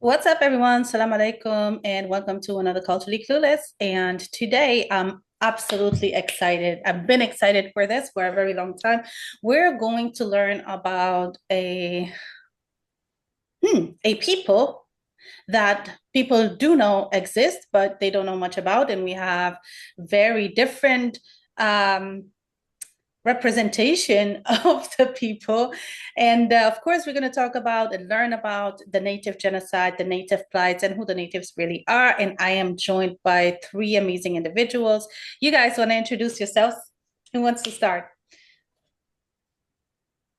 What's up, everyone? Salam alaikum, and welcome to another Culturally Clueless. And today, I'm absolutely excited. I've been excited for this for a very long time. We're going to learn about a people that people do know exist, but they don't know much about, and we have very different um, representation of the people. And of course, we're going to talk about and learn about the native genocide, the native plights, and who the natives really are. And I am joined by three amazing individuals. You guys want to introduce yourselves? Who wants to start?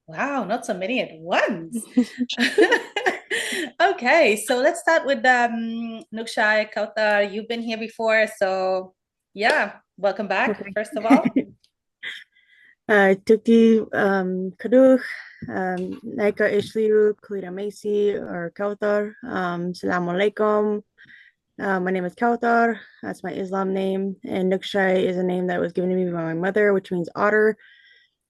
Wow, not so many at once. Okay, so let's start with Nukshay Kautar. You've been here before, so yeah, welcome back, Okay. first of all. Tuki Kaduh, Naika Ishliu, Kulira Macy, or Kautar. Salaam alaikum. My name is Kautar. That's my Islam name. And Nukshay is a name that was given to me by my mother, which means otter.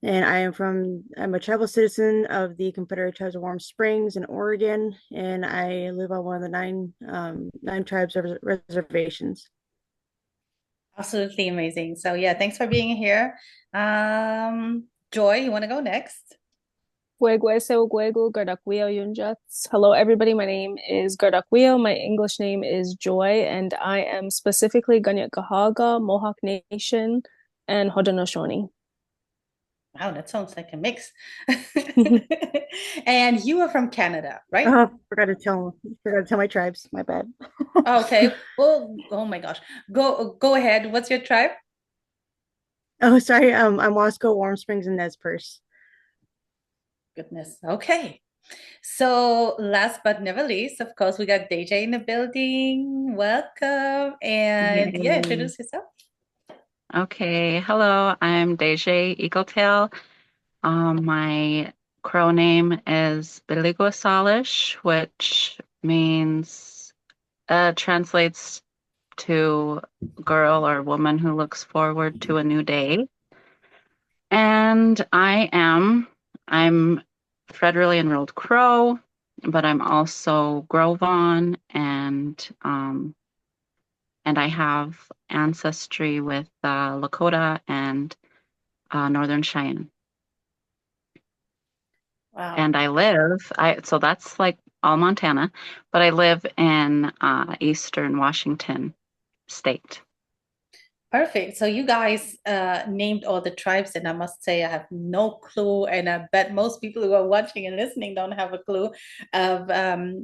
And I'm a tribal citizen of the Confederate Tribes of Warm Springs in Oregon. And I live on one of the nine tribes reservations. Absolutely amazing. So yeah, thanks for being here. Joy, you want to go next? Hello, everybody. My name is Gardakwio. My English name is Joy, and I am specifically Ganyak Gahaga, Mohawk Nation, and Haudenosaunee. Wow, that sounds like a mix. And you are from Canada, right? Oh, forgot to tell my tribes. My bad. Oh, okay. Well, oh my gosh. Go ahead. What's your tribe? Oh, sorry. I'm Wasco, Warm Springs, and Nez Perce. Goodness. Okay. So last but never least, of course, we got DJ in the building. Welcome. And yeah, Yay. introduce yourself. Okay, hello, I'm Deje Eagletail. My crow name is Biligua Salish, which means translates to girl or woman who looks forward to a new day. And I'm federally enrolled crow, but I'm also Grovon and I have ancestry with Lakota and Northern Cheyenne. Wow. And so that's like all Montana, but I live in Eastern Washington State. Perfect. So you guys named all the tribes, and I must say I have no clue, and I bet most people who are watching and listening don't have a clue of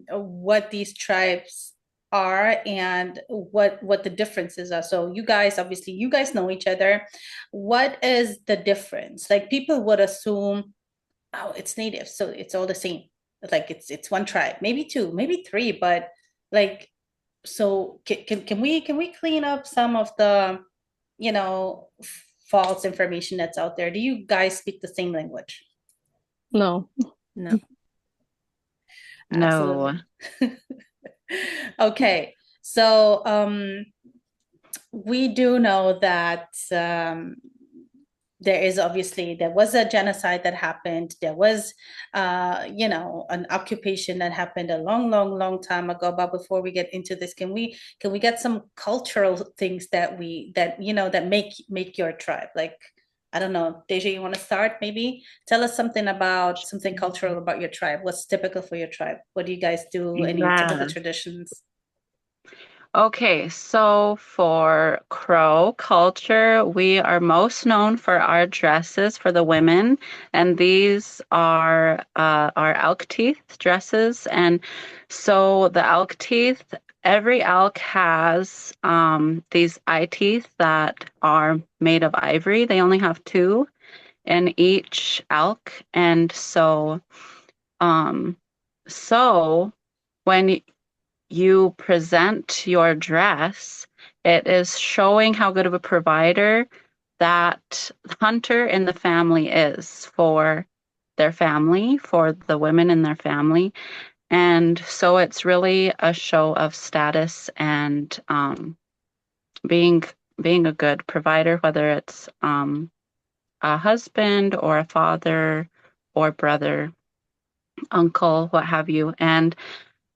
what these tribes are and what the differences are. So you guys, obviously, you guys know each other. What is the difference? Like people would assume, oh, it's native, so it's all the same. Like it's one tribe, maybe two, maybe three, but like so can we clean up some of the you know, false information that's out there. Do you guys speak the same language? No. No. No. Absolutely. Okay. So we do know that there was a genocide that happened. There was an occupation that happened a long time ago. But before we get into this, can we get some cultural things that make your tribe? Like, I don't know, Deja, you want to start? Maybe tell us something about something cultural about your tribe. What's typical for your tribe? What do you guys do? Any typical Yeah. traditions? Okay, so for Crow culture, we are most known for our dresses for the women, and these are our elk teeth dresses. And so the elk teeth, every elk has these eye teeth that are made of ivory. They only have two in each elk, and um, so when you present your dress, it is showing how good of a provider that hunter in the family is for their family, for the women in their family. And so it's really a show of status and being being a good provider, whether it's a husband or a father or brother, uncle, what have you. And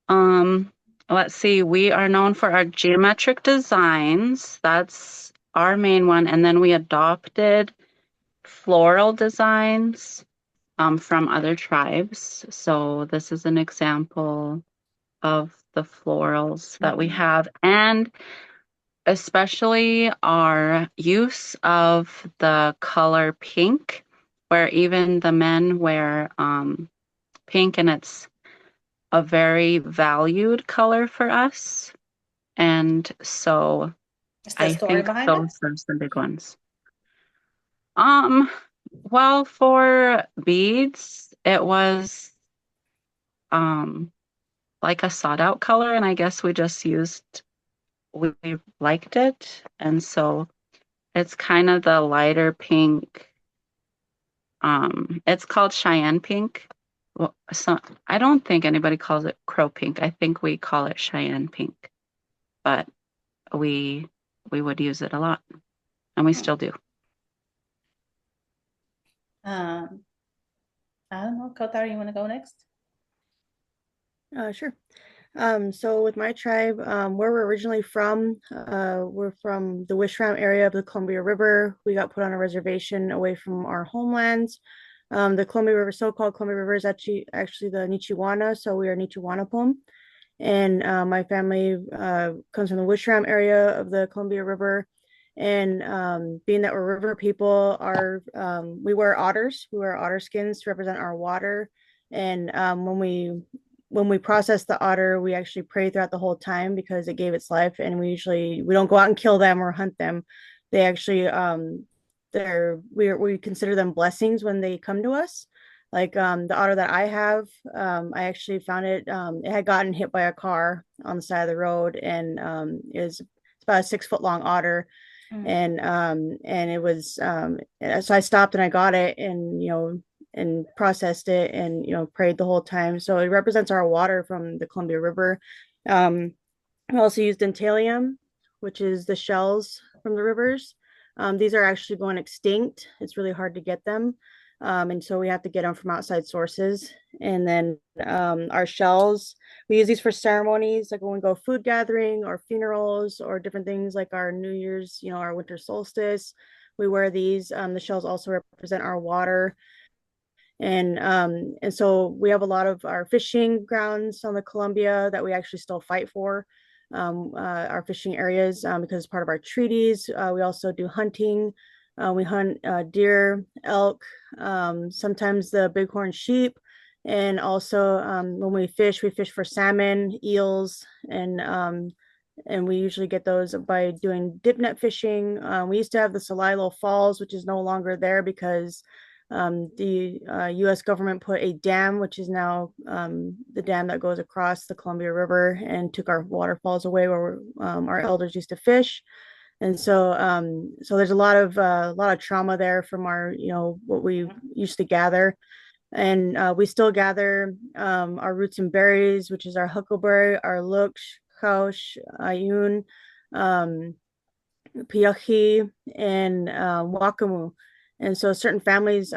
um, let's see, we are known for our geometric designs. That's our main one. And then we adopted floral designs from other tribes. So this is an example of the florals that we have. And especially our use of the color pink, where even the men wear pink, and it's a very valued color for us. And so Is there a I story think behind it? those are the big ones. Well, for beads, it was like a sought out color, and I guess we liked it, and so it's kind of the lighter pink. It's called Cheyenne pink. Well, so I don't think anybody calls it crow pink. I think we call it Cheyenne pink, but we would use it a lot, and we still do. I don't know, Kotar, you want to go next? Sure. So with my tribe, where we're originally from, we're from the Wishram area of the Columbia River. We got put on a reservation away from our homelands. The Columbia River, so-called Columbia River, is actually the Nichiwana, so we are Nichiwanapum. And my family comes from the Wishram area of the Columbia River. And being that we're river people, we wear otters. We wear otter skins to represent our water. And when we process the otter, we actually pray throughout the whole time because it gave its life. And we don't go out and kill them or hunt them. They actually we consider them blessings when they come to us. Like the otter that I have, I actually found it. It had gotten hit by a car on the side of the road, and it's about a 6 foot long otter. And it was so I stopped and I got it, and and processed it, and prayed the whole time. So it represents our water from the Columbia River. We also used dentalium, which is the shells from the rivers. These are actually going extinct. It's really hard to get them. And so we have to get them from outside sources. And then our shells, we use these for ceremonies, like when we go food gathering or funerals or different things like our New Year's, our winter solstice. We wear these. The shells also represent our water. And so we have a lot of our fishing grounds on the Columbia that we actually still fight for, our fishing areas, because it's part of our treaties. We also do hunting. We hunt deer, elk, sometimes the bighorn sheep. And also when we fish for salmon, eels, and we usually get those by doing dip net fishing. We used to have the Celilo Falls, which is no longer there because the U.S. government put a dam, which is now the dam that goes across the Columbia River, and took our waterfalls away where our elders used to fish. And so there's a lot of trauma there from our what we used to gather. And we still gather our roots and berries, which is our huckleberry, our luksh, chaush, ayun, piachi, and wakamu. And so certain families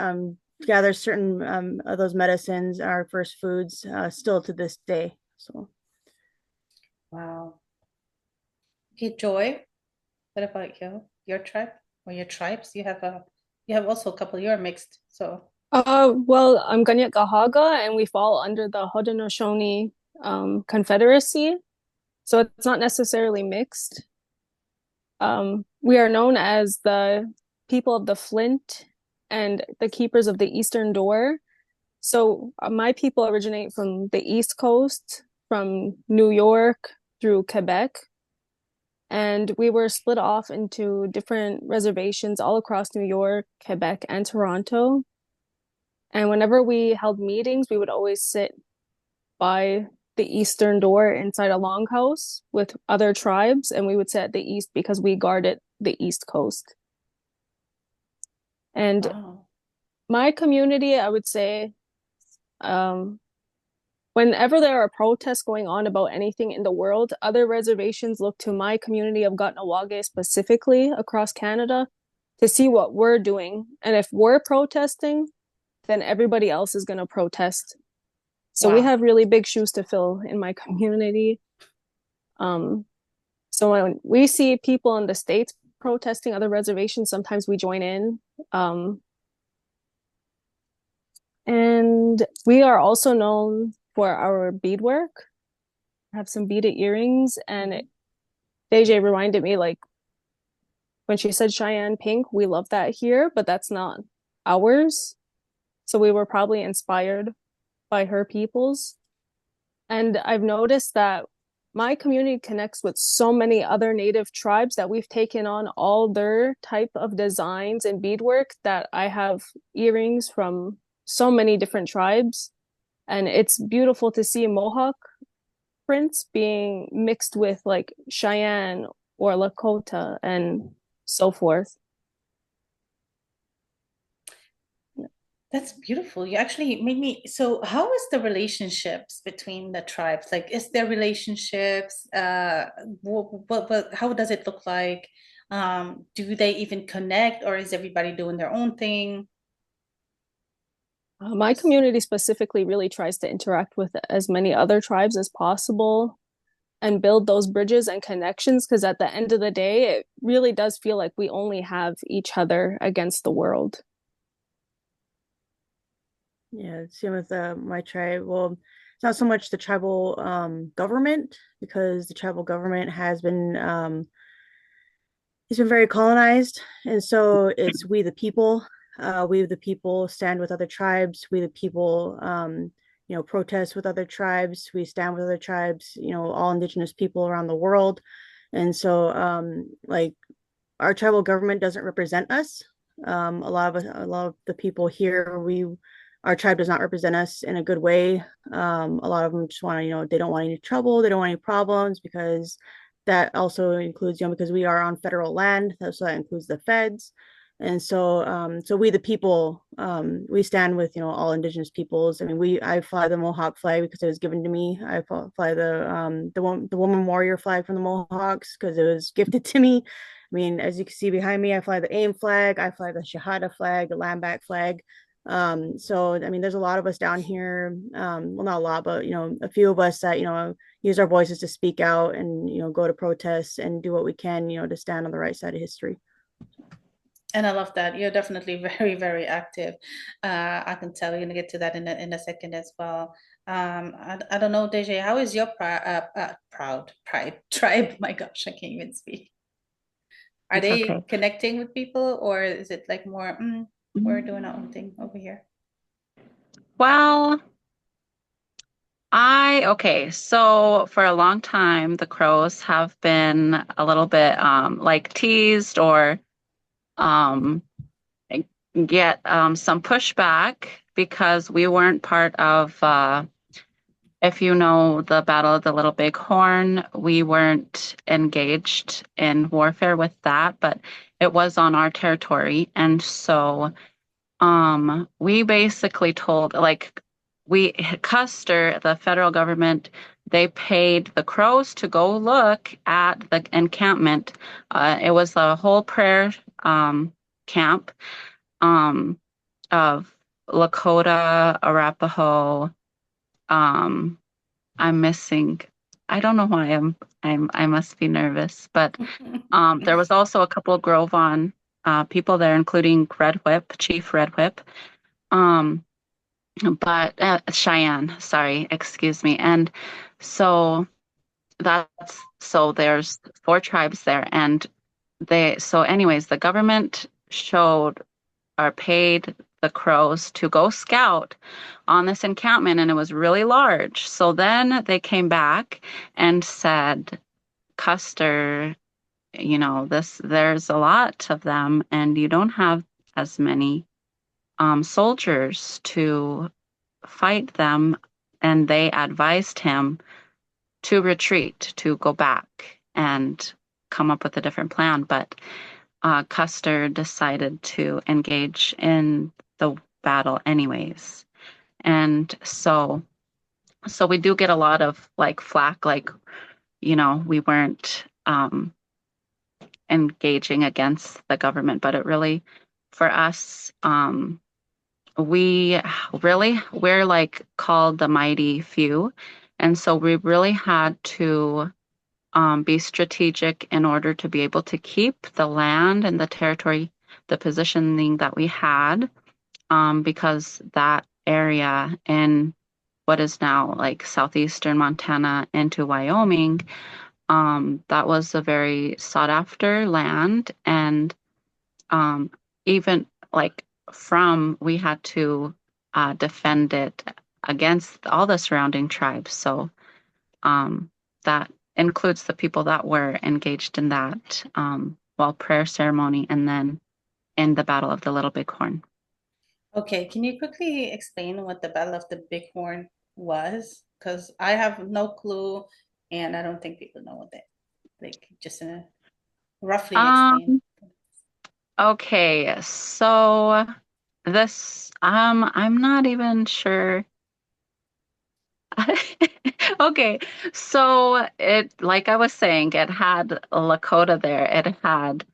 gather certain of those medicines, our first foods, still to this day. So, Wow. Okay, Joy, what about you? Your tribe or your tribes? You have also a couple. You're mixed, so. Well, I'm Ganyat Gahaga, and we fall under the Haudenosaunee Confederacy, so it's not necessarily mixed. We are known as the people of the Flint and the keepers of the Eastern Door. So my people originate from the East Coast, from New York through Quebec. And we were split off into different reservations all across New York, Quebec, and Toronto. And whenever we held meetings, we would always sit by the Eastern Door inside a longhouse with other tribes, and we would sit at the east because we guarded the East Coast. And Wow. my community, I would say, whenever there are protests going on about anything in the world, other reservations look to my community of Gutnawage specifically across Canada to see what we're doing. And if we're protesting, then everybody else is going to protest. So we Wow. have really big shoes to fill in my community. So when we see people in the States protesting other reservations, sometimes we join in. And we are also known for our beadwork. I have some beaded earrings, and DJ reminded me, like, when she said Cheyenne pink, we love that here, but that's not ours. So we were probably inspired by her peoples. And I've noticed that my community connects with so many other native tribes that we've taken on all their type of designs and beadwork, that I have earrings from so many different tribes. And it's beautiful to see Mohawk prints being mixed with like Cheyenne or Lakota and so forth. That's beautiful. You actually made me. So, how is the relationships between the tribes? Like, is there relationships? How does it look like? Do they even connect, or is everybody doing their own thing? My community specifically really tries to interact with as many other tribes as possible and build those bridges and connections, because at the end of the day, it really does feel like we only have each other against the world. Yeah, same with my tribe. Well, it's not so much the tribal government, because the tribal government has been it's been very colonized, and so it's we the people. We the people stand with other tribes. We the people, protest with other tribes. We stand with other tribes. All indigenous people around the world, and so like our tribal government doesn't represent us. A lot of the people here, our tribe does not represent us in a good way. A lot of them just want to, they don't want any trouble, they don't want any problems, because that also includes, because we are on federal land, so that includes the feds. And so we the people, we stand with, all indigenous peoples. I mean, I fly the Mohawk flag because it was given to me. I fly the woman warrior flag from the Mohawks because it was gifted to me. I mean, as you can see behind me, I fly the AIM flag, I fly the Shahada flag, the Lamback flag. So I mean, there's a lot of us down here. Well, not a lot, but a few of us that use our voices to speak out and go to protests and do what we can, to stand on the right side of history. And I love that. You're definitely very, very active. I can tell you're gonna get to that in a second as well. I don't know, DJ, how is your pride tribe? My gosh, I can't even speak. Are It's they okay. connecting with people, or is it like more, we're doing our own thing over here? Well, so for a long time, the Crows have been a little bit like teased or get some pushback because we weren't part of, if you know the Battle of the Little Bighorn, we weren't engaged in warfare with that, but it was on our territory. And so we basically told, like, Custer, the federal government, they paid the Crows to go look at the encampment. It was a whole prayer camp of Lakota, Arapaho. I'm missing. I don't know why I must be nervous, but there was also a couple of Gros Ventre people there, including Chief Red Whip. But Cheyenne, sorry, excuse me. And so there's 4 tribes there, and anyways, the government showed or paid the Crows to go scout on this encampment, and it was really large. So then they came back and said, Custer, there's a lot of them, and you don't have as many soldiers to fight them. And they advised him to retreat, to go back and come up with a different plan. But Custer decided to engage in the battle anyways. And so we do get a lot of like flack, like, we weren't engaging against the government, but it really, for us, we're like called the mighty few. And so we really had to be strategic in order to be able to keep the land and the territory, the positioning that we had, because that area in what is now like southeastern Montana into Wyoming, that was a very sought after land. And even like we had to defend it against all the surrounding tribes. So that includes the people that were engaged in that prayer ceremony and then in the Battle of the Little Bighorn. Okay, can you quickly explain what the Battle of the Bighorn was? Because I have no clue, and I don't think people know what they like. Just roughly explain. Okay, so this I'm not even sure. Okay, so like I was saying, it had Lakota there. It had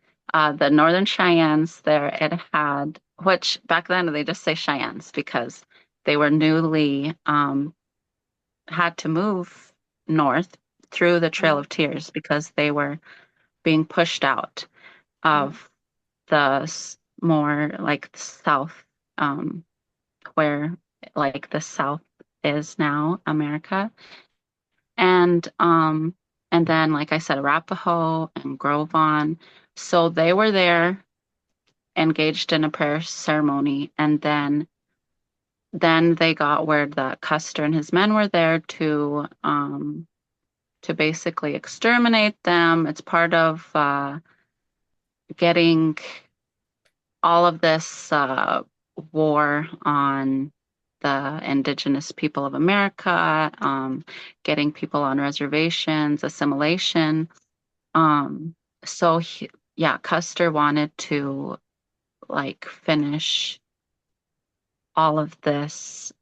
the Northern Cheyennes there. It had, which back then they just say Cheyennes because they were newly had to move north through the Trail of Tears because they were being pushed out of the more like south, where like the South is now America. And then like I said, Arapaho and Grovon. So they were there engaged in a prayer ceremony, and then they got word that Custer and his men were there to basically exterminate them. It's part of getting all of this war on the Indigenous people of America, getting people on reservations, assimilation. So Custer wanted to like finish all of this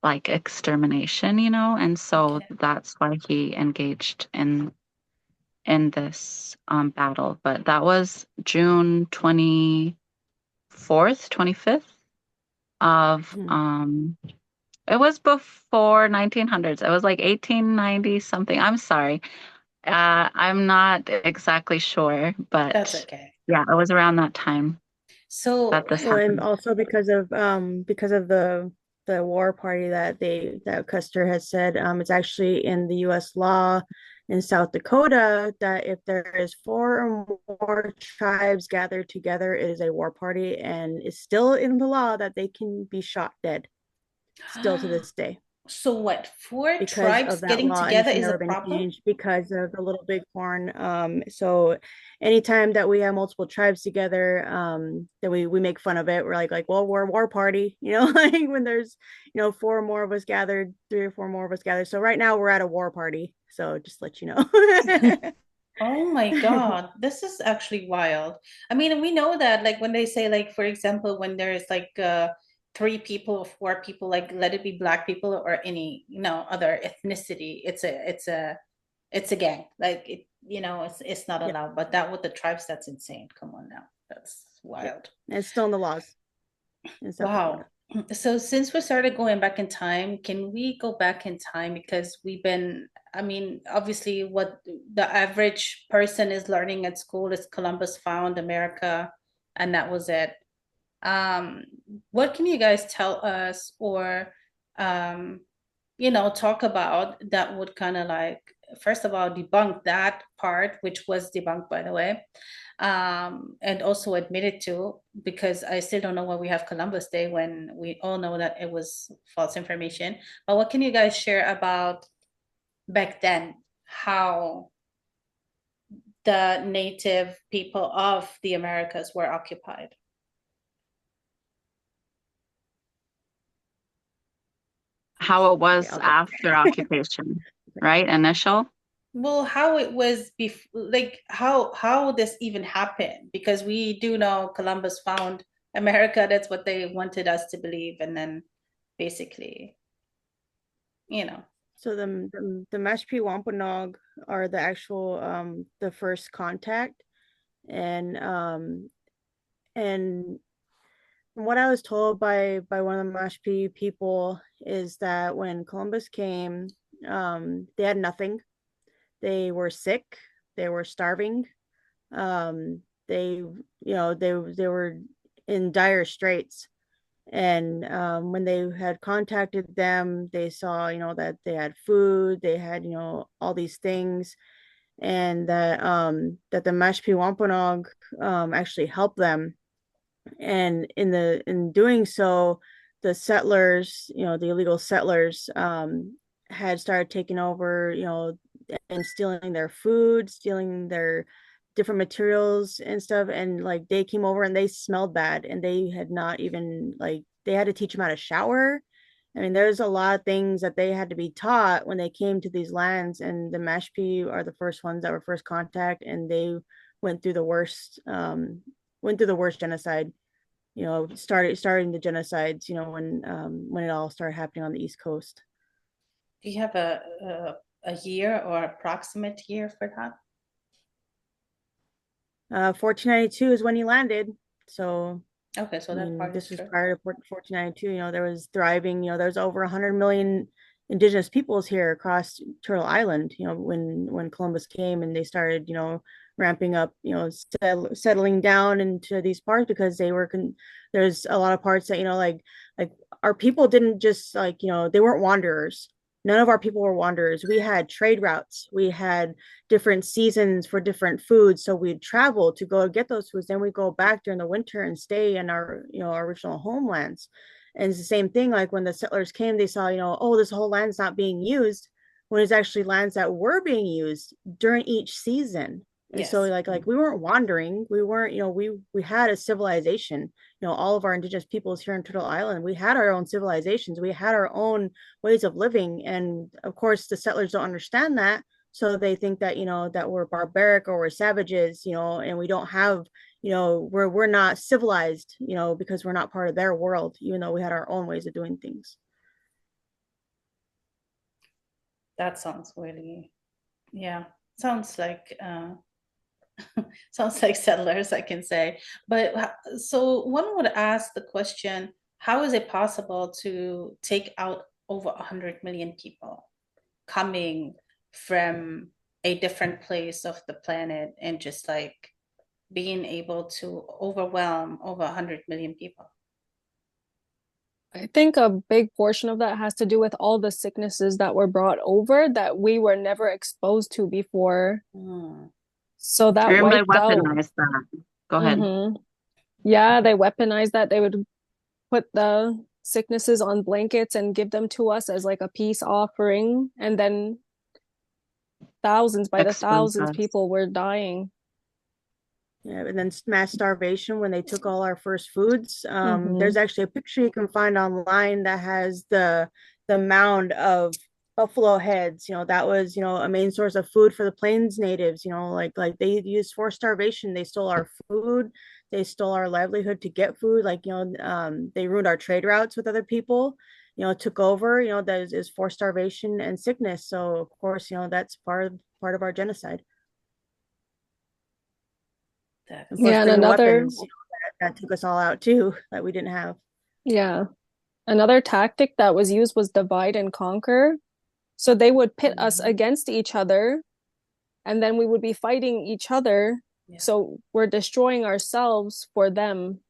like extermination, and so that's why he engaged in this battle. But that was June 24th, 25th of it was before 1900s. It was like 1890 something. I'm sorry. I'm not exactly sure, but That's okay. Yeah, it was around that time that this and happened. also because of the war party that Custer has said, it's actually in the U.S. law in South Dakota that if there is 4 or more tribes gathered together, it is a war party, and it's still in the law that they can be shot dead still to this day. So what, 4 Because tribes of that getting law, and together it's is a never been problem? changed because of the Little Bighorn. So anytime that we have multiple tribes together, that we make fun of it. We're like, well, we're a war party, like when there's 4 or more of us gathered, 3 or 4 more of us gathered. So right now we're at a war party. So just let you know. Oh my God, this is actually wild. I mean, we know that like when they say like, for example, when there's like 3 people or 4 people, like let it be Black people or any, other ethnicity, it's a gang. Like it's not Yep. allowed. But that with the tribes, that's insane. Come on now. That's wild. Yep. And it's still in the laws in South Dakota. Wow. So since we started going back in time, can we go back in time? Because I mean, obviously what the average person is learning at school is Columbus found America, and that was it. Um, what can you guys tell us or um, talk about that would kind of like, first of all, debunk that part, which was debunked, by the way, and also admit it to, because I still don't know why we have Columbus Day when we all know that it was false information. But what can you guys share about back then, how the native people of the Americas were occupied? How it was Okay, after occupation, right? Initial. Well, how it was like how this even happened, because we do know Columbus found America. That's what they wanted us to believe, and then basically, So the Mashpee Wampanoag are the actual the first contact, and and from what I was told by one of the Mashpee people is that when Columbus came, they had nothing. They were sick. They were starving. They, they were in dire straits. And when they had contacted them, they saw, that they had food, they had, all these things, and that the Mashpee Wampanoag actually helped them. And in doing so, the settlers, the illegal settlers, had started taking over, and stealing their food, stealing their different materials and stuff. And like they came over and they smelled bad, and they had not even like they had to teach them how to shower. I mean, there's a lot of things that they had to be taught when they came to these lands, and the Mashpee are the first ones that were first contact, and they went through the worst, genocide. Starting the genocides. When it all started happening on the East Coast. Do you have a year or approximate year for that? 1492 is when he landed. So Okay, so that part this is was true. prior to 1492. There was thriving. There's over 100 million indigenous peoples here across Turtle Island. When Columbus came and they started, ramping up, settling down into these parts, because there's a lot of parts that, like our people didn't just like, they weren't wanderers. None of our people were wanderers. We had trade routes. We had different seasons for different foods. So we'd travel to go get those foods. Then we go back during the winter and stay in our, our original homelands. And it's the same thing. Like when the settlers came, they saw, oh, this whole land's not being used, when it's actually lands that were being used during each season. And so Yes. like we weren't wandering. We weren't, we had a civilization. All of our indigenous peoples here in Turtle Island, we had our own civilizations. We had our own ways of living. And of course, the settlers don't understand that. So they think that, that we're barbaric or we're savages, and we don't have, we're not civilized, because we're not part of their world, even though we had our own ways of doing things. That sounds really, yeah, sounds like sounds like settlers, I can say. But so one would ask the question, how is it possible to take out over 100 million people coming from a different place of the planet and just like being able to overwhelm over 100 million people? I think a big portion of that has to do with all the sicknesses that were brought over that we were never exposed to before. So that And they wiped out. weaponized that. Go ahead. Yeah, they weaponized that. They would put the sicknesses on blankets and give them to us as like a peace offering. And then thousands by the Expose thousands us. people were dying. Yeah, and then mass starvation when they took all our first foods. There's actually a picture you can find online that has the mound of buffalo heads. That was, a main source of food for the Plains natives. Like they used forced starvation. They stole our food. They stole our livelihood to get food. Like, they ruined our trade routes with other people. Took over. That is forced starvation and sickness. So of course, that's part of our genocide. Of course, Yeah, and bringing another weapons, that took us all out too, that we didn't have. yeah. Another tactic that was used was divide and conquer. So they would pit us against each other, and then we would be fighting each other. Yeah. So we're destroying ourselves for them.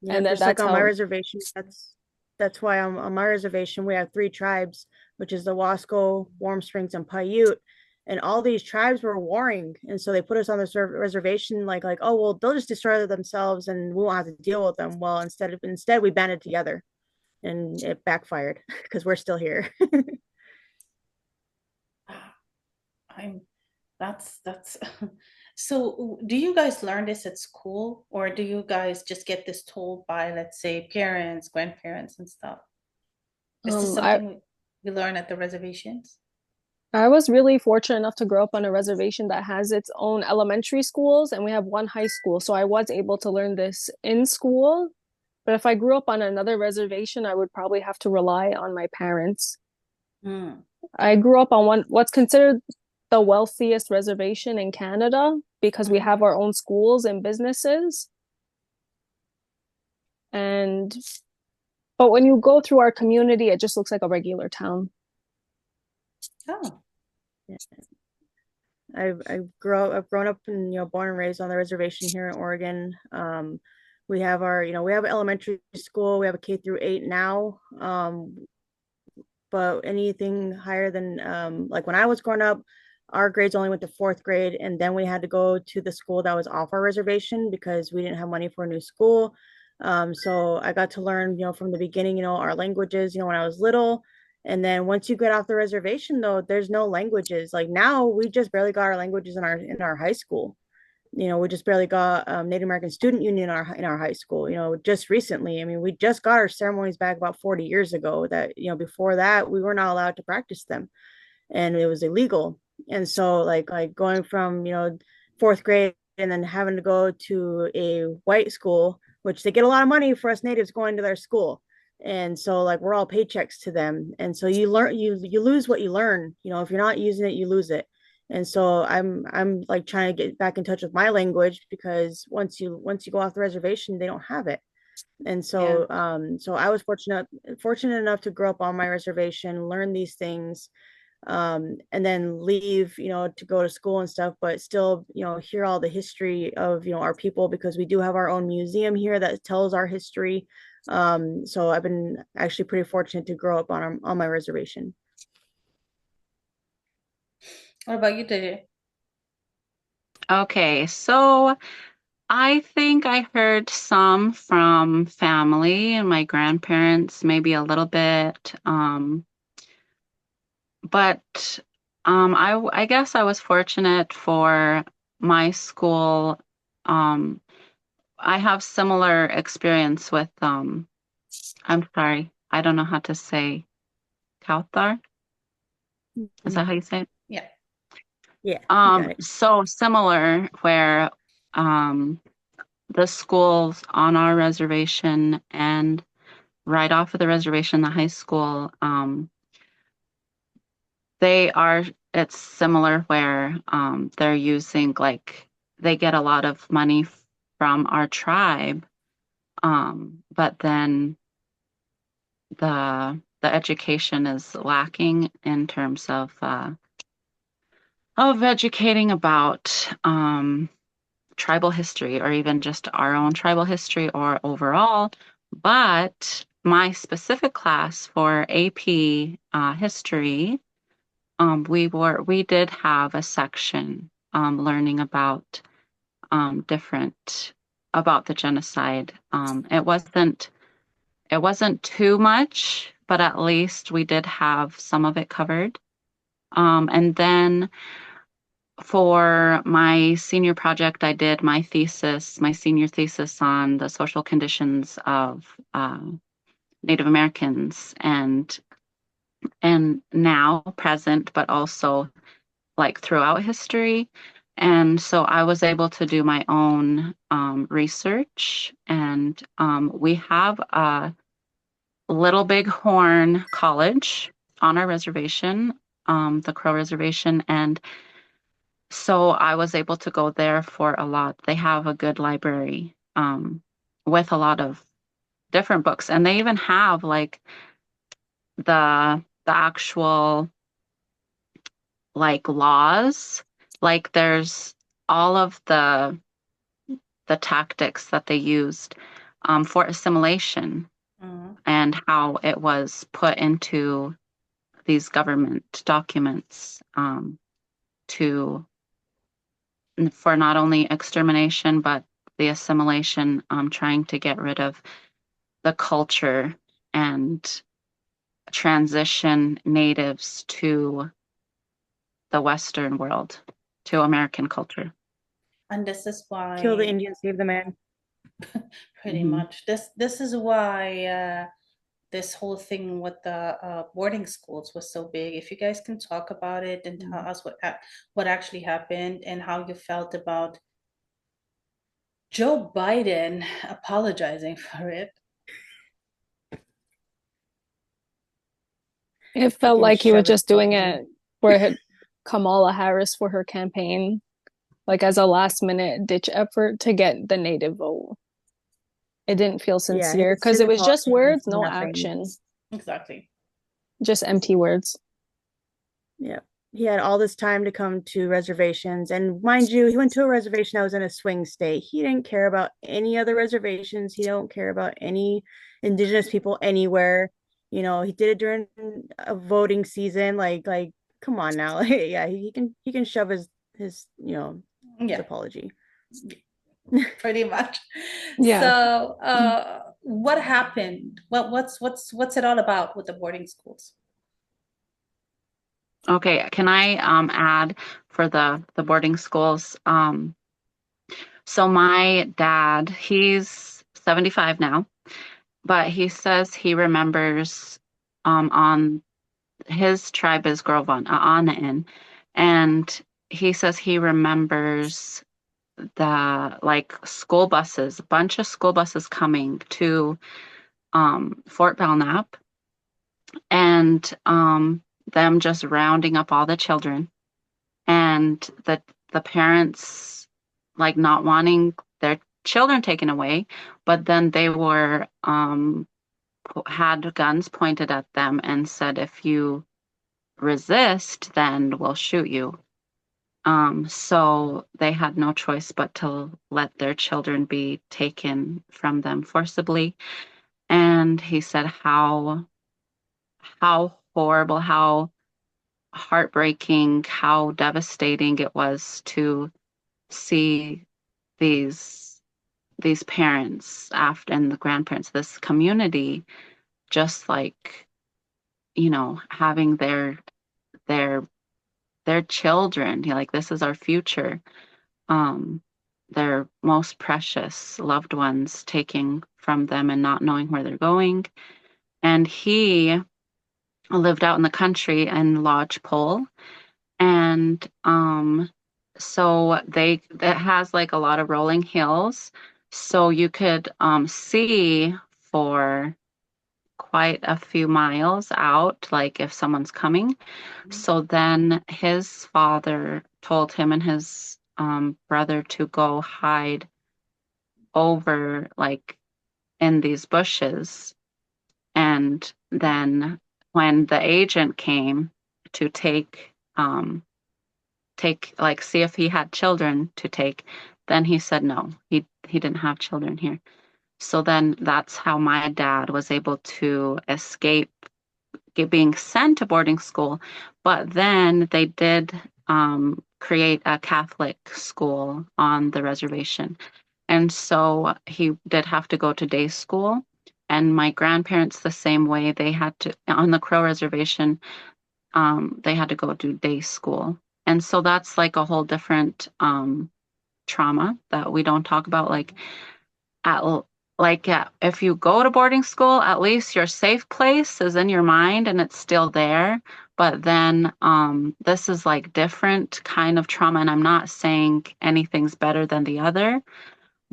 Yeah, And just that's like on my how reservation, that's why on my reservation we have 3 tribes, which is the Wasco, Warm Springs, and Paiute. And all these tribes were warring, and so they put us on this reservation, like, oh well, they'll just destroy themselves, and we won't have to deal with them. Well, instead we banded together, and it backfired because we're still here. I'm that's so do you guys learn this at school, or do you guys just get this told by, let's say, parents, grandparents and stuff? Is this I something we learn at the reservations? I was really fortunate enough to grow up on a reservation that has its own elementary schools, and we have one high school. So I was able to learn this in school. But if I grew up on another reservation, I would probably have to rely on my parents. I grew up on what's considered the wealthiest reservation in Canada because we have our own schools and businesses. But when you go through our community, it just looks like a regular town. Oh, Yeah. I've grown up and born and raised on the reservation here in Oregon. We have we have elementary school, we have a K through 8 now. But anything higher than like when I was growing up, our grades only went to fourth grade, and then we had to go to the school that was off our reservation because we didn't have money for a new school. So I got to learn, from the beginning, our languages, when I was little. And then once you get off the reservation, though, there's no languages. Like now, we just barely got our languages in our high school. We just barely got Native American Student Union in our high school, just recently. I mean, we just got our ceremonies back about 40 years ago that, before that, we were not allowed to practice them and it was illegal. And so like going from, fourth grade and then having to go to a white school, which they get a lot of money for us natives going to their school. And so like we're all paychecks to them. And so you lose what you learn, if you're not using it, you lose it. And so I'm like trying to get back in touch with my language because once you go off the reservation, they don't have it. And so so I was fortunate enough to grow up on my reservation, learn these things, and then leave, to go to school and stuff, but still, hear all the history of, our people because we do have our own museum here that tells our history. So I've been actually pretty fortunate to grow up on my reservation. What about you, DJ? Okay, so I think I heard some from family and my grandparents, maybe a little bit. But I guess I was fortunate for my school. Um, I have similar experience with I'm sorry, I don't know how to say Kautar. Is that how you say it? Yeah. Yeah, you got it. So similar where the schools on our reservation and right off of the reservation, the high school, it's similar where they're using they get a lot of money from our tribe, but then the education is lacking in terms of educating about tribal history or even just our own tribal history or overall. But my specific class for AP history, we did have a section learning about about the genocide. It wasn't too much, but at least we did have some of it covered. And then for my senior project, I did my senior thesis on the social conditions of Native Americans and now present, but also like throughout history. And so I was able to do my own research, and we have a Little Bighorn College on our reservation, the Crow Reservation, and so I was able to go there for a lot. They have a good library with a lot of different books, and they even have like the actual like laws. Like there's all of the tactics that they used for assimilation and how it was put into these government documents to for not only extermination but the assimilation, trying to get rid of the culture and transition natives to the Western world, to American culture. And this is why Kill the Indian, save the man. pretty much this is why this whole thing with the boarding schools was so big. If you guys can talk about it and tell us what actually happened and how you felt about Joe Biden apologizing for it. It felt like he was just doing it for Kamala Harris for her campaign, like as a last minute ditch effort to get the native vote. It didn't feel sincere because it was just words, no action. Exactly. Just empty words. Yeah. he had all this time to come to reservations. And mind you, he went to a reservation that was in a swing state. He didn't care about any other reservations. He don't care about any indigenous people anywhere. He did it during a voting season. Like, come on now. Yeah, he can shove his his Yeah, apology. pretty much. Yeah. So, what happened? What's it all about with the boarding schools? Okay, can I add for the boarding schools? So my dad, he's 75 now, but he says he remembers on his tribe is Anain, and he says he remembers the like school buses, a bunch of school buses coming to Fort Belknap, and them just rounding up all the children, and the parents like not wanting their children taken away, but then they were had guns pointed at them and said, if you resist, then we'll shoot you. So they had no choice but to let their children be taken from them forcibly. And he said how horrible, how heartbreaking, how devastating it was to see these parents after and the grandparents, this community, just like, having their children, like, this is our future, their most precious loved ones taking from them and not knowing where they're going. And he lived out in the country in Lodgepole, and so that has like a lot of rolling hills, so you could see for quite a few miles out, like if someone's coming. So then his father told him and his brother to go hide over like in these bushes. And then when the agent came to like see if he had children to take, then he said no, he didn't have children here. So then that's how my dad was able to escape being sent to boarding school. But then they did create a Catholic school on the reservation. And so he did have to go to day school. And my grandparents, the same way, they had to, on the Crow Reservation, they had to go to day school. And so that's like a whole different trauma that we don't talk about. If you go to boarding school, at least your safe place is in your mind and it's still there. But then this is like different kind of trauma. And I'm not saying anything's better than the other,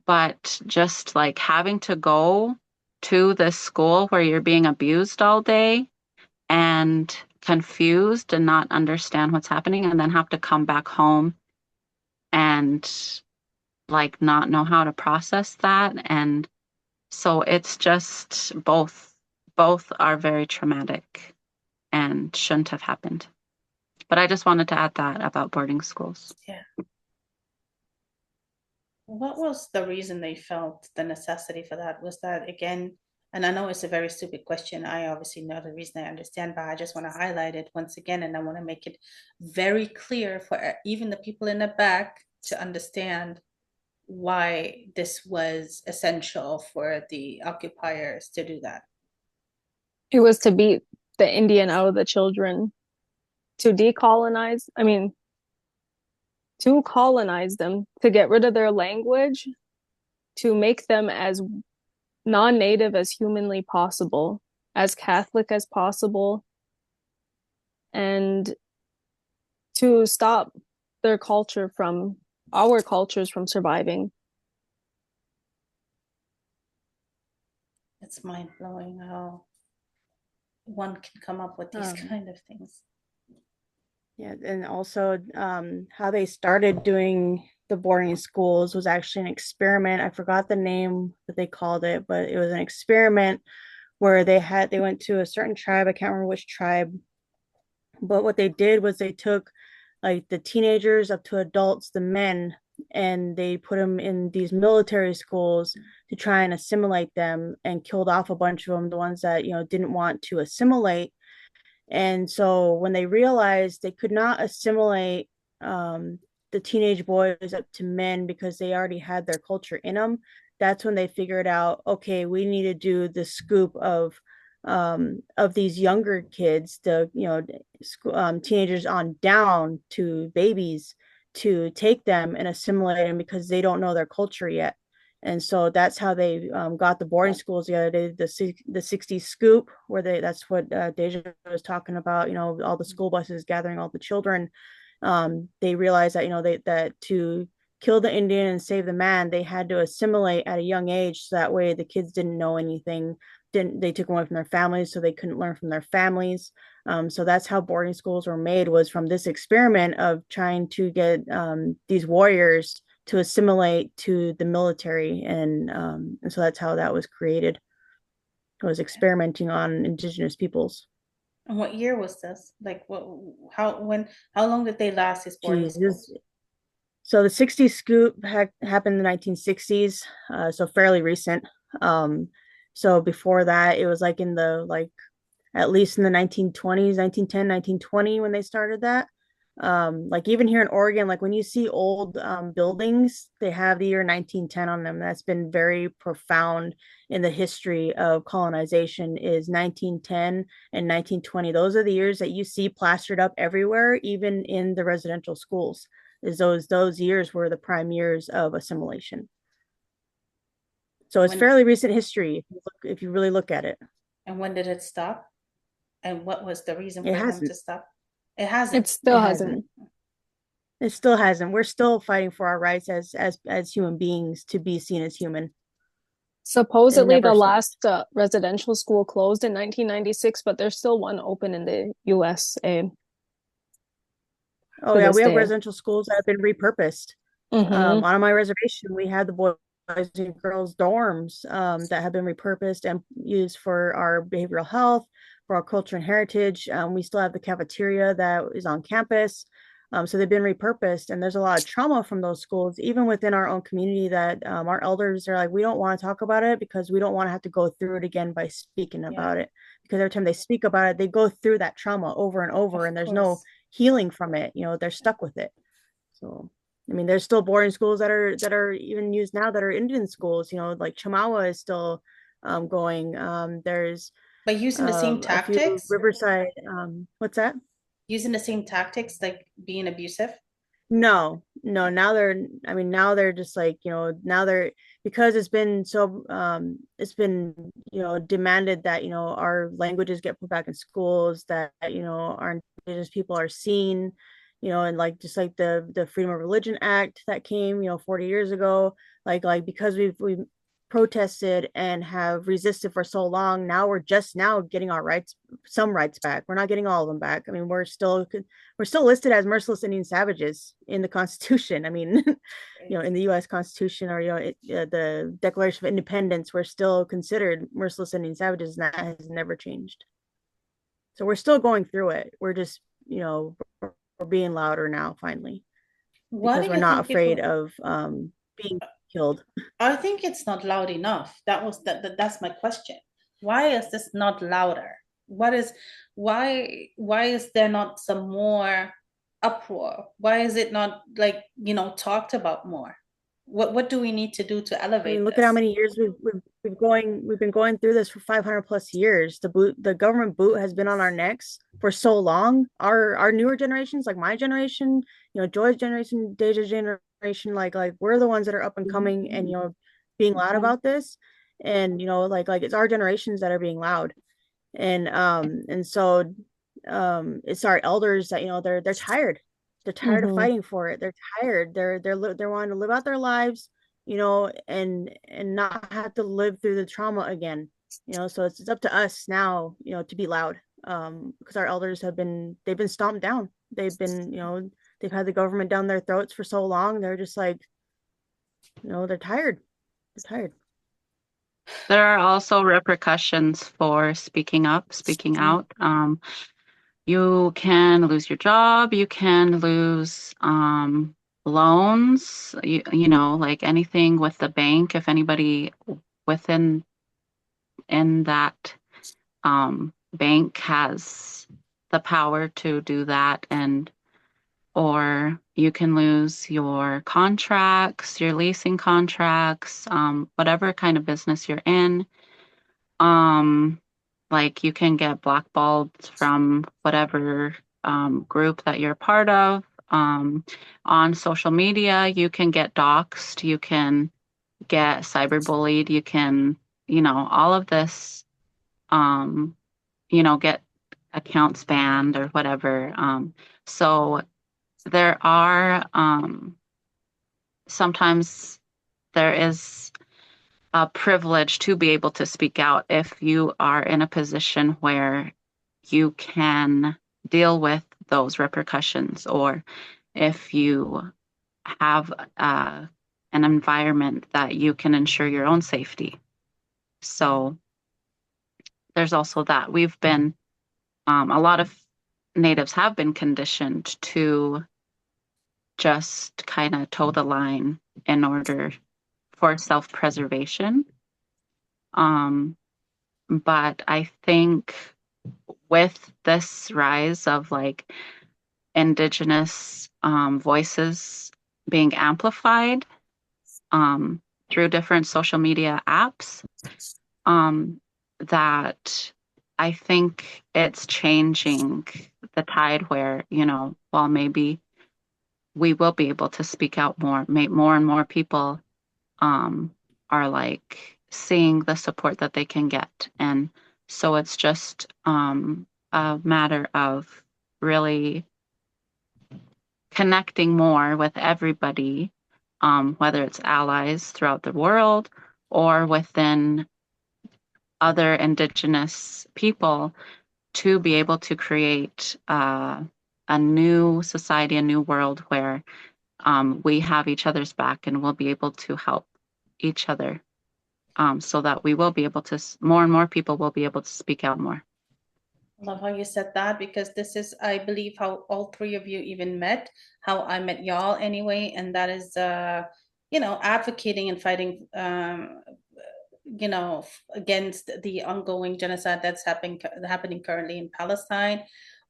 but just like having to go to this school where you're being abused all day and confused and not understand what's happening, and then have to come back home and like not know how to process that. And so it's just both are very traumatic and shouldn't have happened. But I just wanted to add that about boarding schools. Yeah. What was the reason they felt the necessity for that? Was that, again, and I know it's a very stupid question. I obviously know the reason, I understand, but I just want to highlight it once again, and I want to make it very clear for even the people in the back to understand why this was essential for the occupiers to do that. It was to beat the Indian out of the children, to decolonize, to colonize them, to get rid of their language, to make them as non-native as humanly possible, as Catholic as possible, and to stop our cultures from surviving. It's mind-blowing how one can come up with these kind of things. Yeah, and also how they started doing the boarding schools was actually an experiment. I forgot the name that they called it, but it was an experiment where they went to a certain tribe. I can't remember which tribe, but what they did was they took like the teenagers up to adults, the men, and they put them in these military schools to try and assimilate them, and killed off a bunch of them, the ones that, didn't want to assimilate. And so when they realized they could not assimilate the teenage boys up to men because they already had their culture in them, that's when they figured out, okay, we need to do the scoop of these younger kids, the teenagers on down to babies, to take them and assimilate them because they don't know their culture yet. And so that's how they got the boarding schools together. The 60s scoop, where that's what Deja was talking about, all the school buses gathering all the children. They realized that, that to kill the Indian and save the man, they had to assimilate at a young age, so that way the kids didn't know anything. They took them away from their families, so they couldn't learn from their families. So that's how boarding schools were made, was from this experiment of trying to get these warriors to assimilate to the military, and so that's how that was created. It was experimenting on indigenous peoples. And what year was this? Like how long did they last, these boarding schools? So the 60s scoop happened in the 1960s, so fairly recent. So before that, it was like in the at least in the 1920s, 1910, 1920, when they started that. Like even here in Oregon, like when you see old buildings, they have the year 1910 on them. That's been very profound in the history of colonization, is 1910 and 1920. Those are the years that you see plastered up everywhere, even in the residential schools. Is those years were the prime years of assimilation. So it's fairly recent history if you really look at it. And when did it stop? And what was the reason for them to stop? It It still hasn't. It still hasn't. We're still fighting for our rights as human beings to be seen as human. Supposedly the last residential school closed in 1996, but there's still one open in the USA. Oh yeah, we have residential schools that have been repurposed. On my reservation, we had the boys and girls dorms that have been repurposed and used for our behavioral health, for our culture and heritage. We still have the cafeteria that is on campus. So they've been repurposed, and there's a lot of trauma from those schools, even within our own community, that our elders are like, we don't want to talk about it because we don't want to have to go through it again by speaking about it. Because every time they speak about it, they go through that trauma over and over, and there's no healing from it. They're stuck with it. So I mean, there's still boarding schools that are even used now that are Indian schools. Like Chamawa is still going. There's but using the same tactics. Riverside. What's that? Using the same tactics, like being abusive. No. Now they're just like, now they're, because it's been so it's been demanded that our languages get put back in schools, that our indigenous people are seen, and like just like the Freedom of Religion Act that came 40 years ago, like because we've protested and have resisted for so long, now we're just now getting our rights, some rights back. We're not getting all of them back. I mean, we're still listed as merciless Indian savages in the Constitution. I mean, in the U.S. Constitution, or the Declaration of Independence, we're still considered merciless Indian savages, and that has never changed. So we're still going through it. We're just we're being louder now, finally, because we're not afraid of being killed. I think it's not loud enough. That's my question. Why is this not louder? Why is there not some more uproar? Why is it not talked about more? What do we need to do to elevate? I mean, look at how many years we've been going through this for 500 plus years. The government boot has been on our necks for so long. Our newer generations, like my generation, Joy's generation, Deja's generation, like we're the ones that are up and coming and being loud about this. And like it's our generations that are being loud. And so it's our elders that they're tired. They're tired of fighting for it. They're tired. They're wanting to live out their lives, and not have to live through the trauma again. So it's up to us now, to be loud. Because our elders they've been stomped down. They've been, they've had the government down their throats for so long. They're just like, they're tired. They're tired. There are also repercussions for speaking up, speaking out. You can lose your job. You can lose loans. You know, like anything with the bank. If anybody within in that bank has the power to do that, and or you can lose your contracts, your leasing contracts, whatever kind of business you're in. Like you can get blackballed from whatever group that you're part of. On social media, you can get doxxed, you can get cyberbullied, you can, all of this, get accounts banned or whatever. So there are sometimes there is a privilege to be able to speak out if you are in a position where you can deal with those repercussions, or if you have an environment that you can ensure your own safety. So there's also that. We've been, a lot of natives have been conditioned to just kind of toe the line in order for self-preservation. But I think with this rise of like Indigenous voices being amplified through different social media apps, that I think it's changing the tide where, well, maybe we will be able to speak out more. More and more people are like seeing the support that they can get. And so it's just a matter of really connecting more with everybody, whether it's allies throughout the world or within other Indigenous people, to be able to create a new society, a new world where we have each other's back and we'll be able to help each other, so that we will be able to, more and more people will be able to speak out more. Love how you said that, because this is, I believe, how all three of you even met, how I met y'all anyway, and that is, advocating and fighting, against the ongoing genocide that's happening currently in Palestine.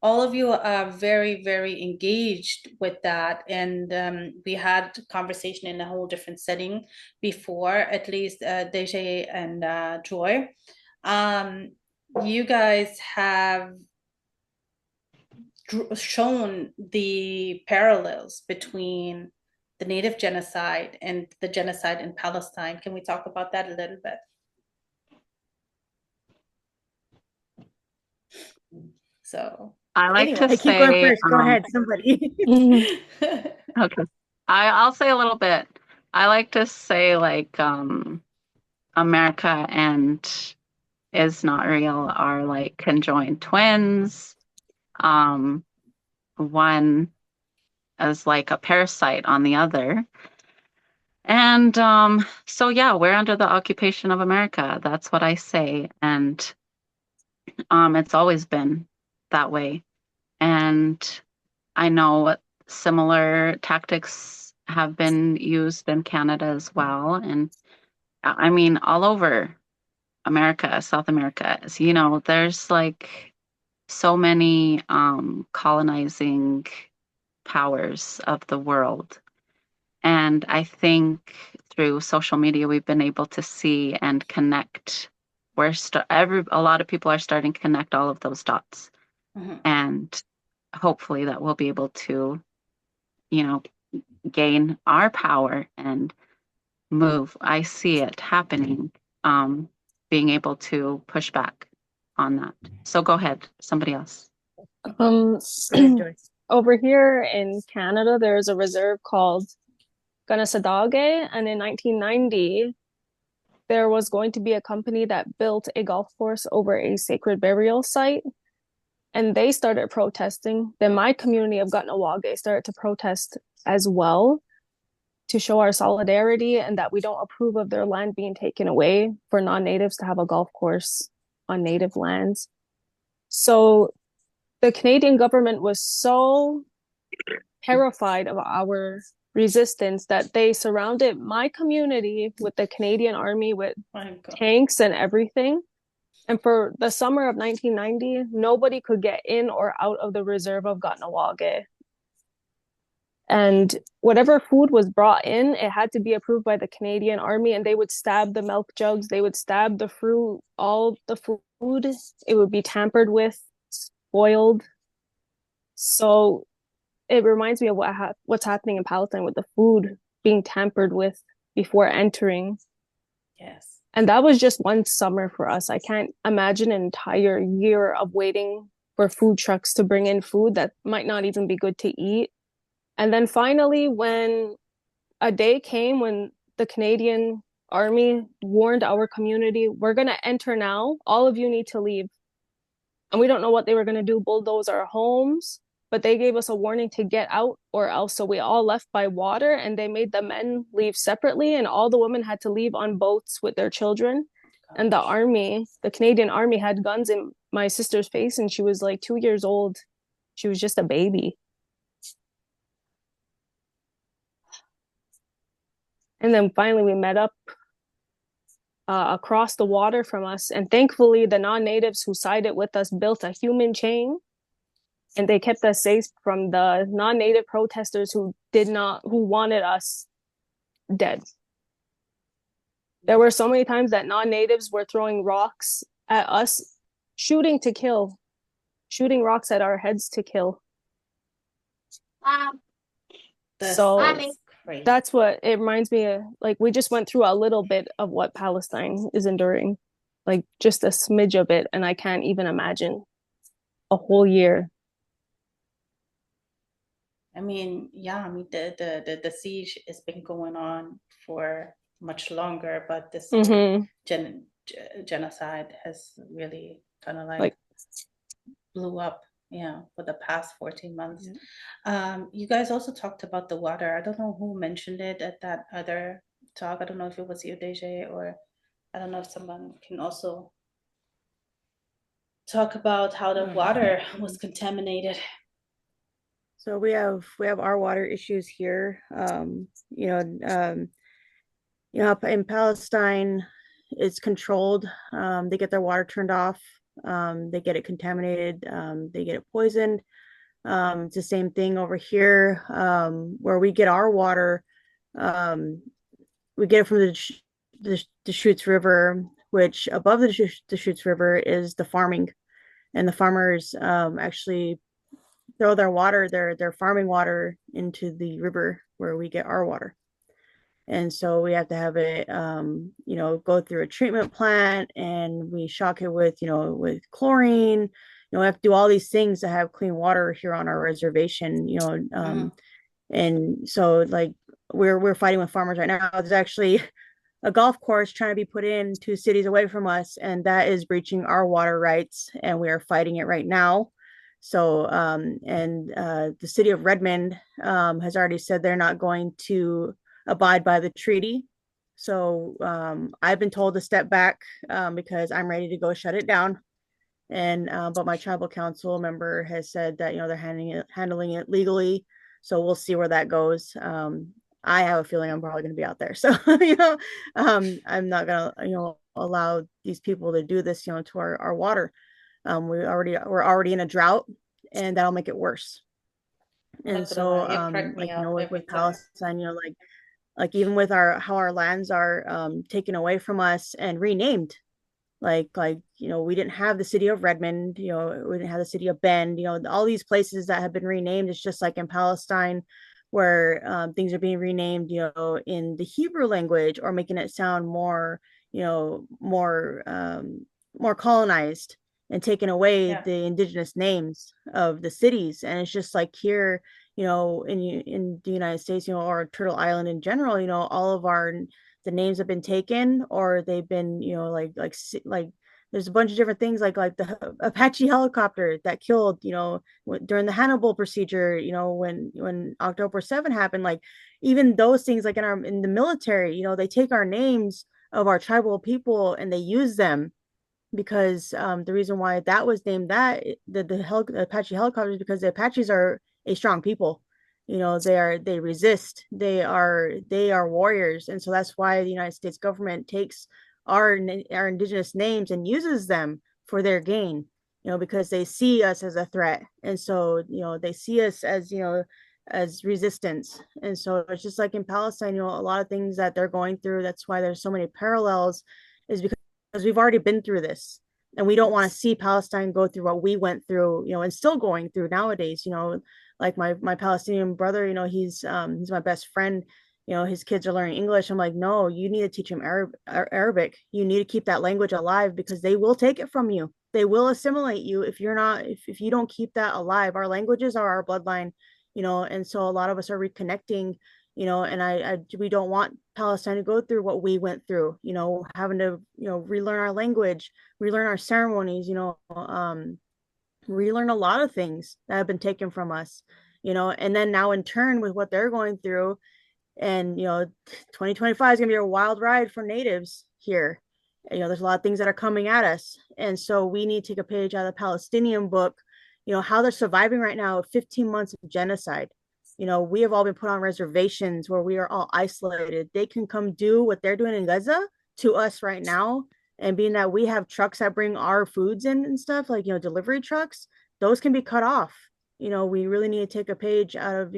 All of you are very, very engaged with that, and we had conversation in a whole different setting before, at least Deje and Joy. You guys have shown the parallels between the native genocide and the genocide in Palestine. Can we talk about that a little bit? So I like to I keep going say, first. Go ahead, somebody. okay, I'll say a little bit. I like to say like America and is not real are like conjoined twins. One as like a parasite on the other. And so yeah, we're under the occupation of America. That's what I say. And it's always been that way. And I know similar tactics have been used in Canada as well. And I mean, all over America, South America, there's like so many colonizing powers of the world. And I think through social media, we've been able to see and connect. A lot of people are starting to connect all of those dots. Mm-hmm. And hopefully that we'll be able to, gain our power and move. I see it happening, being able to push back on that. So go ahead, somebody else. Over here in Canada, there's a reserve called Ganasadage, and in 1990, there was going to be a company that built a golf course over a sacred burial site, and they started protesting. Then my community of Gutnawage started to protest as well to show our solidarity and that we don't approve of their land being taken away for non-natives to have a golf course on native lands. So the Canadian government was so terrified of our resistance that they surrounded my community with the Canadian Army with tanks and everything. And for the summer of 1990, nobody could get in or out of the reserve of Kahnawake. And whatever food was brought in, it had to be approved by the Canadian Army, and they would stab the milk jugs, they would stab the fruit, all the food. It would be tampered with, spoiled. So it reminds me of what's happening in Palestine with the food being tampered with before entering. Yes. And that was just one summer for us. I can't imagine an entire year of waiting for food trucks to bring in food that might not even be good to eat. And then finally, when a day came when the Canadian Army warned our community, we're going to enter now. All of you need to leave. And we don't know what they were going to do, bulldoze our homes, but they gave us a warning to get out or else. So we all left by water, and they made the men leave separately, and all the women had to leave on boats with their children. And the army, the Canadian Army, had guns in my sister's face, and she was like 2 years old. She was just a baby. And then finally we met up across the water from us. And thankfully, the non-natives who sided with us built a human chain, and they kept us safe from the non-native protesters who wanted us dead. There were so many times that non-natives were throwing rocks at us, shooting to kill, shooting rocks at our heads to kill. That's what it reminds me of. Like, we just went through a little bit of what Palestine is enduring, like just a smidge of it, and I can't even imagine a whole year. I mean, yeah, I mean the siege has been going on for much longer, but this genocide has really kind of like blew up, for the past 14 months. You guys also talked about the water. I don't know who mentioned it at that other talk. I don't know if it was you, Deja, or I don't know if someone can also talk about how the water was contaminated. So we have our water issues here. In Palestine, it's controlled. They get their water turned off. They get it contaminated. They get it poisoned. It's the same thing over here, where we get our water. We get it from the Deschutes River, which above the Deschutes River is the farming, and the farmers actually throw their farming water into the river where we get our water. And so we have to have it, go through a treatment plant, and we shock it with chlorine. We have to do all these things to have clean water here on our reservation, and so like we're fighting with farmers right now. There's actually a golf course trying to be put in 2 cities away from us, and that is breaching our water rights, and we are fighting it right now. So, the city of Redmond has already said they're not going to abide by the treaty. So I've been told to step back because I'm ready to go shut it down. And but my tribal council member has said that they're handling it legally. So we'll see where that goes. I have a feeling I'm probably going to be out there. So I'm not going to allow these people to do this to our water. We're already in a drought, and that'll make it worse. And so with Palestine, like even with how our lands are taken away from us and renamed, like we didn't have the city of Redmond, we didn't have the city of Bend, all these places that have been renamed. It's just like in Palestine, where things are being renamed in the Hebrew language, or making it sound more colonized, and taking away the indigenous names of the cities. And it's just like here, in the United States, or Turtle Island in general, all of the names have been taken, or they've been, like there's a bunch of different things, like the Apache helicopter that killed, during the Hannibal procedure, when October 7 happened. Like even those things, like in the military, they take our names of our tribal people and they use them because the reason why that was named that the Apache helicopters, because the Apaches are a strong people. They resist. They are warriors, and so that's why the United States government takes our indigenous names and uses them for their gain. Because they see us as a threat, and so they see us as resistance. And so it's just like in Palestine, a lot of things that they're going through. That's why there's so many parallels, is because we've already been through this, and we don't want to see Palestine go through what we went through, and still going through nowadays. Like my Palestinian brother, he's my best friend. His kids are learning English. I'm like, no, you need to teach him Arabic. You need to keep that language alive, because they will take it from you. They will assimilate you if if you don't keep that alive. Our languages are our bloodline, and so a lot of us are reconnecting, and we don't want Palestine to go through what we went through, having to, relearn our language, relearn our ceremonies, relearn a lot of things that have been taken from us, and then now in turn with what they're going through. And 2025 is going to be a wild ride for natives here. There's a lot of things that are coming at us, and so we need to take a page out of the Palestinian book, how they're surviving right now, 15 months of genocide. We have all been put on reservations where we are all isolated. They can come do what they're doing in Gaza to us right now. And being that we have trucks that bring our foods in and stuff, like, delivery trucks, those can be cut off. We really need to take a page out of,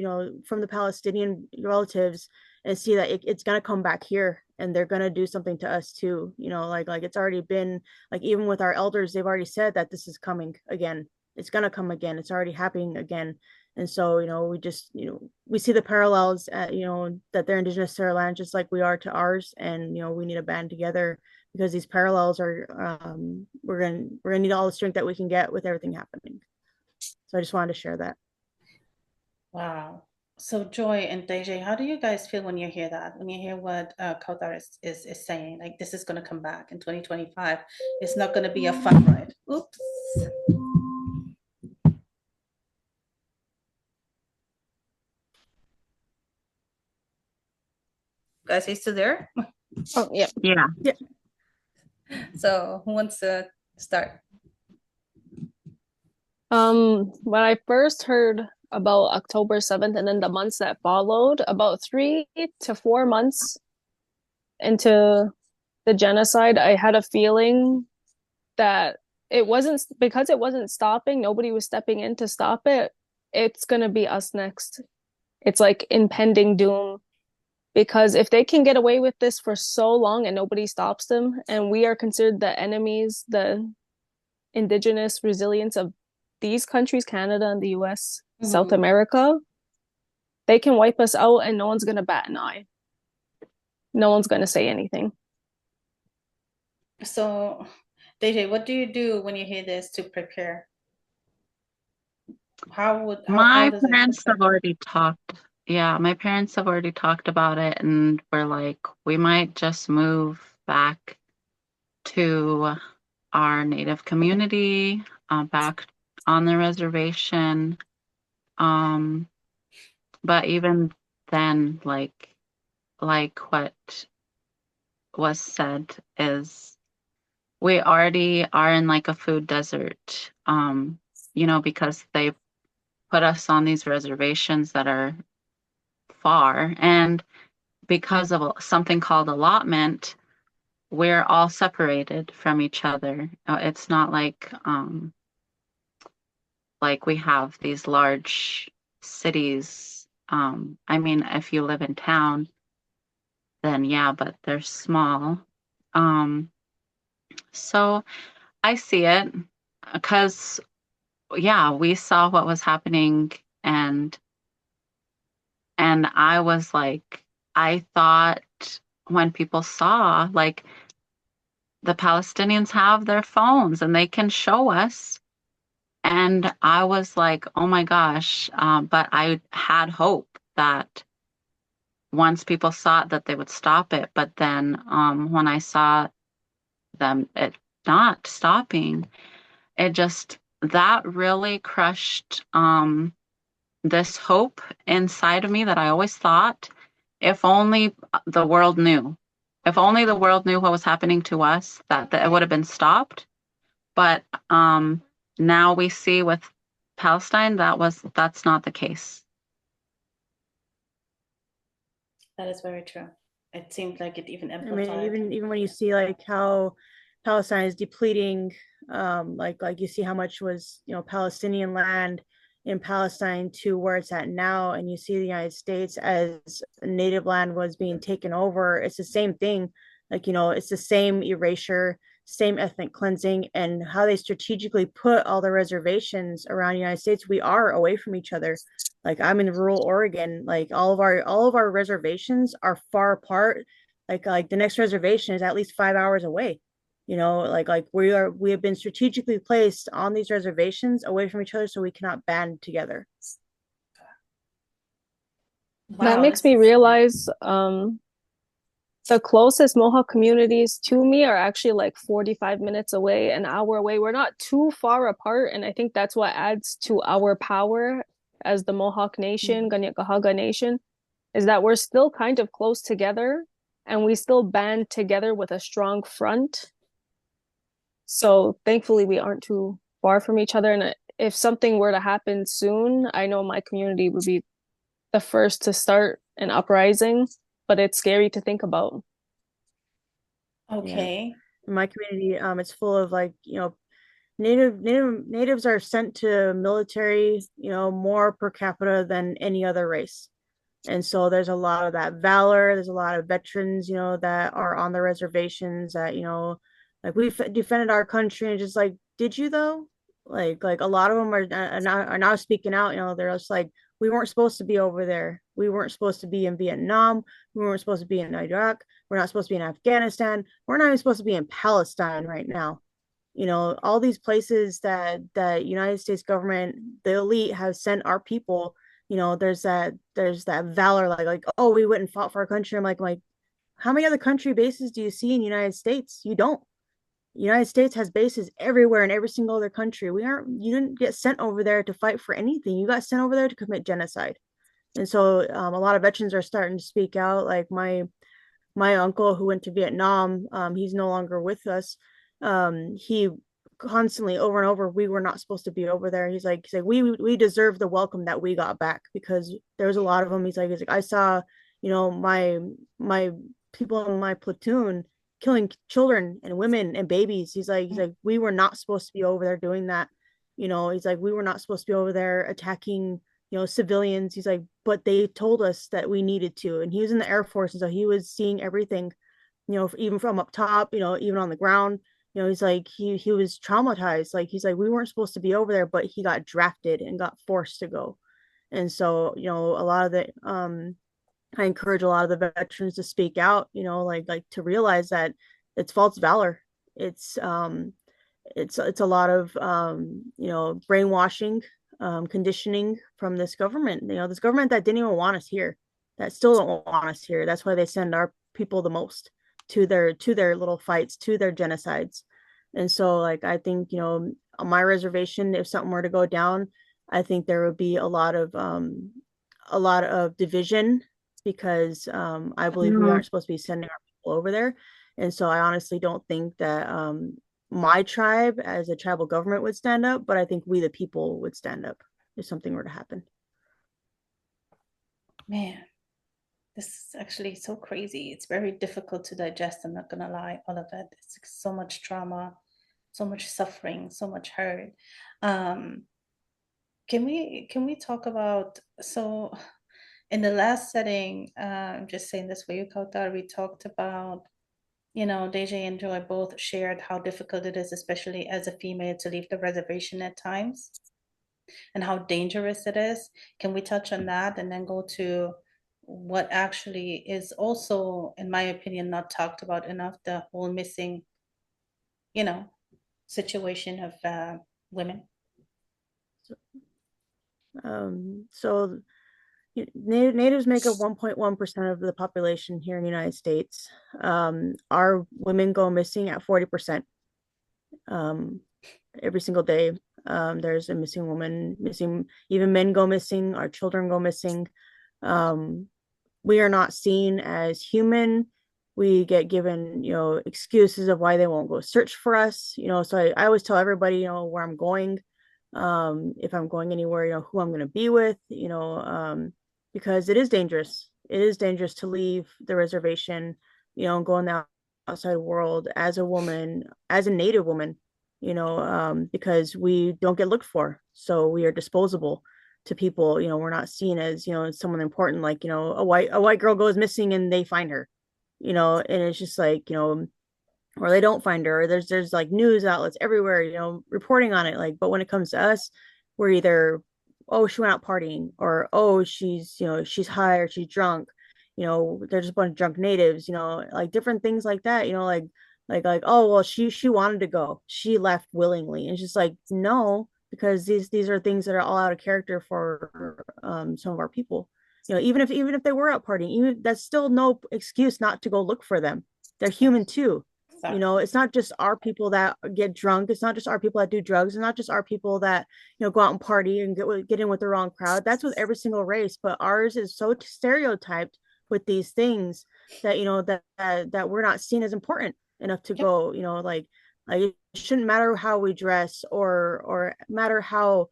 from the Palestinian relatives, and see that it's going to come back here, and they're going to do something to us too. Like it's already been, like, even with our elders, they've already said that this is coming again. It's going to come again. It's already happening again. And so, we just, we see the parallels at, that they're indigenous to our land, just like we are to ours. And, we need to band together, because these parallels are, we're going to need all the strength that we can get with everything happening. So I just wanted to share that. Wow. So Joy and Deja, how do you guys feel when you hear that? When you hear what Kautar is saying, like this is going to come back in 2025. It's not going to be a fun ride. Oops. Guys, are you still there? Oh, yeah. Yeah. So who wants to start? When I first heard about October 7th and then the months that followed, about 3 to 4 months into the genocide, I had a feeling that it wasn't stopping, nobody was stepping in to stop it. It's gonna be us next. It's like impending doom. Because if they can get away with this for so long and nobody stops them, and we are considered the enemies, the indigenous resilience of these countries, Canada and the US, South America, they can wipe us out and no one's going to bat an eye. No one's going to say anything. So, DJ, what do you do when you hear this to prepare? My parents have already talked. Yeah, my parents have already talked about it, and we're like, we might just move back to our native community, back on the reservation. But even then, like what was said, is we already are in like a food desert, because they put us on these reservations that are far, and because of something called allotment, we're all separated from each other. It's not like we have these large cities. I mean, if you live in town, then yeah, but they're small. So I see it, because yeah, we saw what was happening, and I was like, I thought when people saw, like, the Palestinians have their phones and they can show us. And I was like, oh my gosh. But I had hope that once people saw it, that they would stop it. But then when I saw them not stopping, that really crushed this hope inside of me that I always thought, if only the world knew. If only the world knew what was happening to us, that it would have been stopped. But now we see with Palestine that's not the case. That is very true. It seemed like it even I mean, amplified. even when you see like how Palestine is depleting, like you see how much was, you know, Palestinian land in Palestine to where it's at now, and you see the United States as native land was being taken over. It's the same thing. Like, you know, it's the same erasure, same ethnic cleansing, and how they strategically put all the reservations around the United States. We are away from each other. Like I'm in rural Oregon, like all of our reservations are far apart. Like the next reservation is at least 5 hours away. You know, like we have been strategically placed on these reservations away from each other so we cannot band together. That Wow, makes me realize the closest Mohawk communities to me are actually like 45 minutes away, an hour away. We're not too far apart, and I think that's what adds to our power as the Mohawk Nation, Kanien'kehá:ka Nation, is that we're still kind of close together and we still band together with a strong front. So thankfully, we aren't too far from each other. And if something were to happen soon, I know my community would be the first to start an uprising, but it's scary to think about. Okay. Yeah. In my community, it's full of like, you know, natives are sent to military, you know, more per capita than any other race. And so there's a lot of that valor. There's a lot of veterans, you know, that are on the reservations that, you know, like we defended our country and just like, did you though? Like a lot of them are now speaking out. You know, they're just like, we weren't supposed to be over there. We weren't supposed to be in Vietnam. We weren't supposed to be in Iraq. We're not supposed to be in Afghanistan. We're not even supposed to be in Palestine right now. You know, all these places that United States government, the elite, have sent our people. You know, there's that valor, like oh, we went and fought for our country. I'm like how many other country bases do you see in the United States? You don't. The United States has bases everywhere in every single other country. You didn't get sent over there to fight for anything. You got sent over there to commit genocide. And so a lot of veterans are starting to speak out. Like my uncle who went to Vietnam, he's no longer with us. He constantly over and over, we were not supposed to be over there. He's like, we deserve the welcome that we got back because there was a lot of them. He's like, I saw, you know, my people in my platoon killing children and women and babies. He's like, we were not supposed to be over there doing that. You know, he's like, we were not supposed to be over there attacking, you know, civilians. He's like, but they told us that we needed to. And he was in the Air Force, and so he was seeing everything, you know, even from up top, you know, even on the ground. You know, he's like, he was traumatized. Like he's like, we weren't supposed to be over there, but he got drafted and got forced to go. And so, you know, a lot of the I encourage a lot of the veterans to speak out, you know, like to realize that it's false valor. It's it's a lot of you know, brainwashing, conditioning from this government. You know, this government that didn't even want us here, that still don't want us here. That's why they send our people the most to their little fights, to their genocides. And so like I think, you know, on my reservation, if something were to go down, I think there would be a lot of division because I believe we aren't supposed to be sending our people over there. And so I honestly don't think that my tribe as a tribal government would stand up, but I think we the people would stand up if something were to happen. Man, this is actually so crazy. It's very difficult to digest. I'm not gonna lie, all of it. It's so much trauma, so much suffering, so much hurt. Um, can we talk about so in the last setting, I'm just saying this for you, Kautar, we talked about, you know, Deja and Joy both shared how difficult it is, especially as a female, to leave the reservation at times and how dangerous it is. Can we touch on that and then go to what actually is also, in my opinion, not talked about enough, the whole missing, you know, situation of women? So natives make up 1.1% of the population here in the United States. Our women go missing at 40%. Every single day, there's a missing woman, missing, even men go missing, our children go missing. We are not seen as human. we get given, excuses of why they won't go search for us. So I always tell everybody, where I'm going, if I'm going anywhere, who I'm going to be with, because it is dangerous. It is dangerous to leave the reservation, and go in the outside world as a woman, as a Native woman, because we don't get looked for. So we are disposable to people. We're not seen as, someone important, like, a white girl goes missing and they find her, and it's just like, or they don't find her, or there's like news outlets everywhere, reporting on it. Like, but when it comes to us, we're either, oh, she went out partying, or oh, she's high, or she's drunk. There's a bunch of drunk natives, like different things like that, like, oh, well, she wanted to go, she left willingly. And it's just like, no, because these are things that are all out of character for some of our people. Even if they were out partying, even that's still no excuse not to go look for them. They're human too. It's not just our people that get drunk. It's not just our people that do drugs. It's not just our people that, go out and party and get in with the wrong crowd. That's with every single race. But ours is so stereotyped with these things that, that we're not seen as important enough to go, like it shouldn't matter how we dress, or matter how,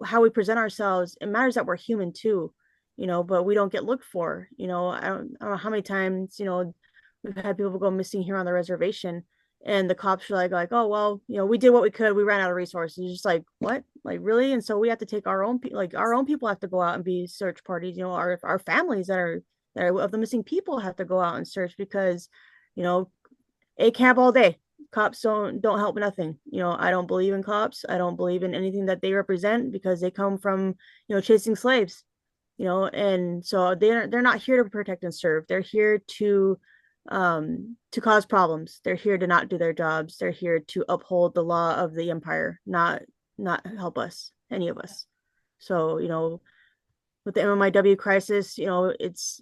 how we present ourselves. It matters that we're human too, but we don't get looked for. I don't know how many times, we've had people go missing here on the reservation, and the cops are like, oh, well, we did what we could. We ran out of resources. It's just like, what? Like, really? And so we have to take our own, our own people have to go out and be search parties. Our families that are of the missing people have to go out and search, because, a cab all day. Cops don't help nothing. I don't believe in cops. I don't believe in anything that they represent, because they come from, chasing slaves. And so they're not here to protect and serve. They're here to cause problems. They're here to not do their jobs. They're here to uphold the law of the empire, not help us, any of us. So, with the MMIW crisis, it's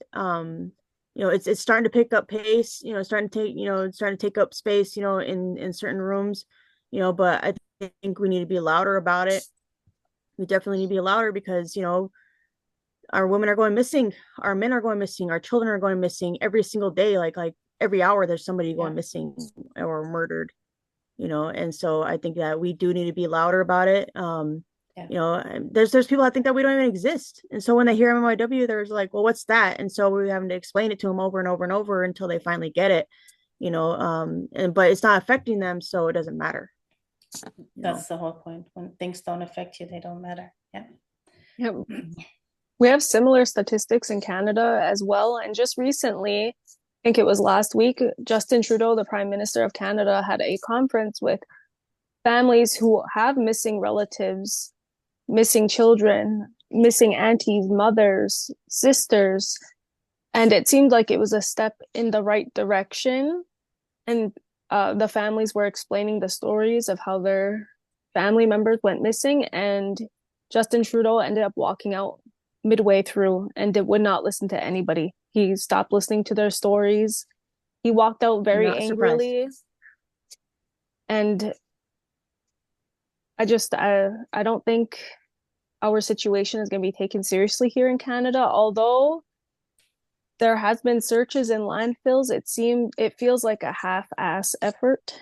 starting to pick up pace, it's starting to take up space, in certain rooms, but I think we need to be louder about it. We definitely need to be louder, because, our women are going missing, our men are going missing, our children are going missing every single day. Like every hour there's somebody going missing or murdered, and so I think that we do need to be louder about it. There's people that think that we don't even exist, and so when they hear MMIW, there's like, well, what's that? And so we're having to explain it to them over and over and over until they finally get it, but it's not affecting them, so it doesn't matter. That's the whole point. When things don't affect you, they don't matter. Yep. We have similar statistics in Canada as well. And just recently, I think it was last week, Justin Trudeau, the Prime Minister of Canada, had a conference with families who have missing relatives, missing children, missing aunties, mothers, sisters. And it seemed like it was a step in the right direction. And the families were explaining the stories of how their family members went missing. And Justin Trudeau ended up walking out midway through and would not listen to anybody. He stopped listening to their stories. He walked out very angrily. And I don't think our situation is going to be taken seriously here in Canada. Although there has been searches in landfills, it feels like a half-ass effort.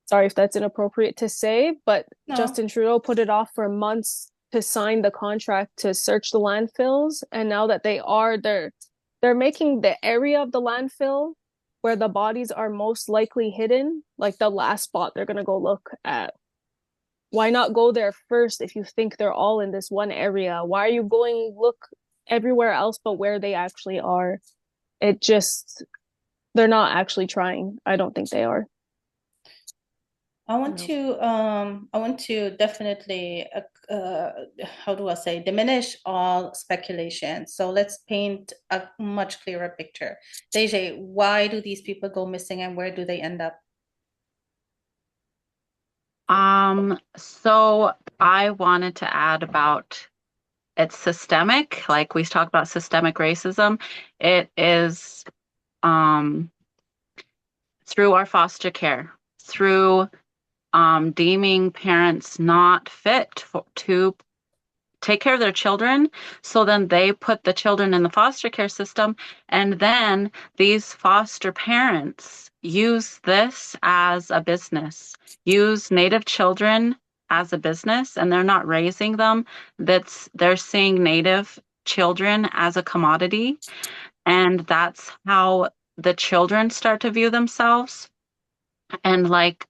Sorry if that's inappropriate to say, but no. Justin Trudeau put it off for months to sign the contract to search the landfills, and now that they're making the area of the landfill where the bodies are most likely hidden like the last spot they're going to go look at. Why not go there first if you think they're all in this one area? Why are you going look everywhere else but where they actually are? They're not actually trying. I don't think they are. I want to definitely, how do I say, diminish all speculation. So let's paint a much clearer picture. Deje, why do these people go missing and where do they end up? So I wanted to add about it's systemic, like we talked about systemic racism. It is through our foster care, through deeming parents not fit to take care of their children. So then they put the children in the foster care system. And then these foster parents use this as a business, use Native children as a business, and they're not raising them. They're seeing Native children as a commodity. And that's how the children start to view themselves. And like,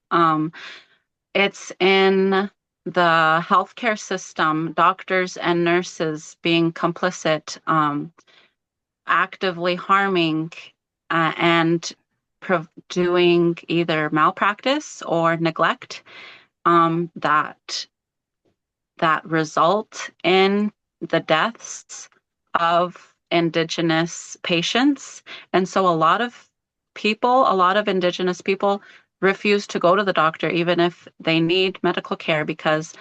it's in the healthcare system, doctors and nurses being complicit, actively harming and doing either malpractice or neglect, that result in the deaths of Indigenous patients. And so a lot of Indigenous people refuse to go to the doctor even if they need medical care, because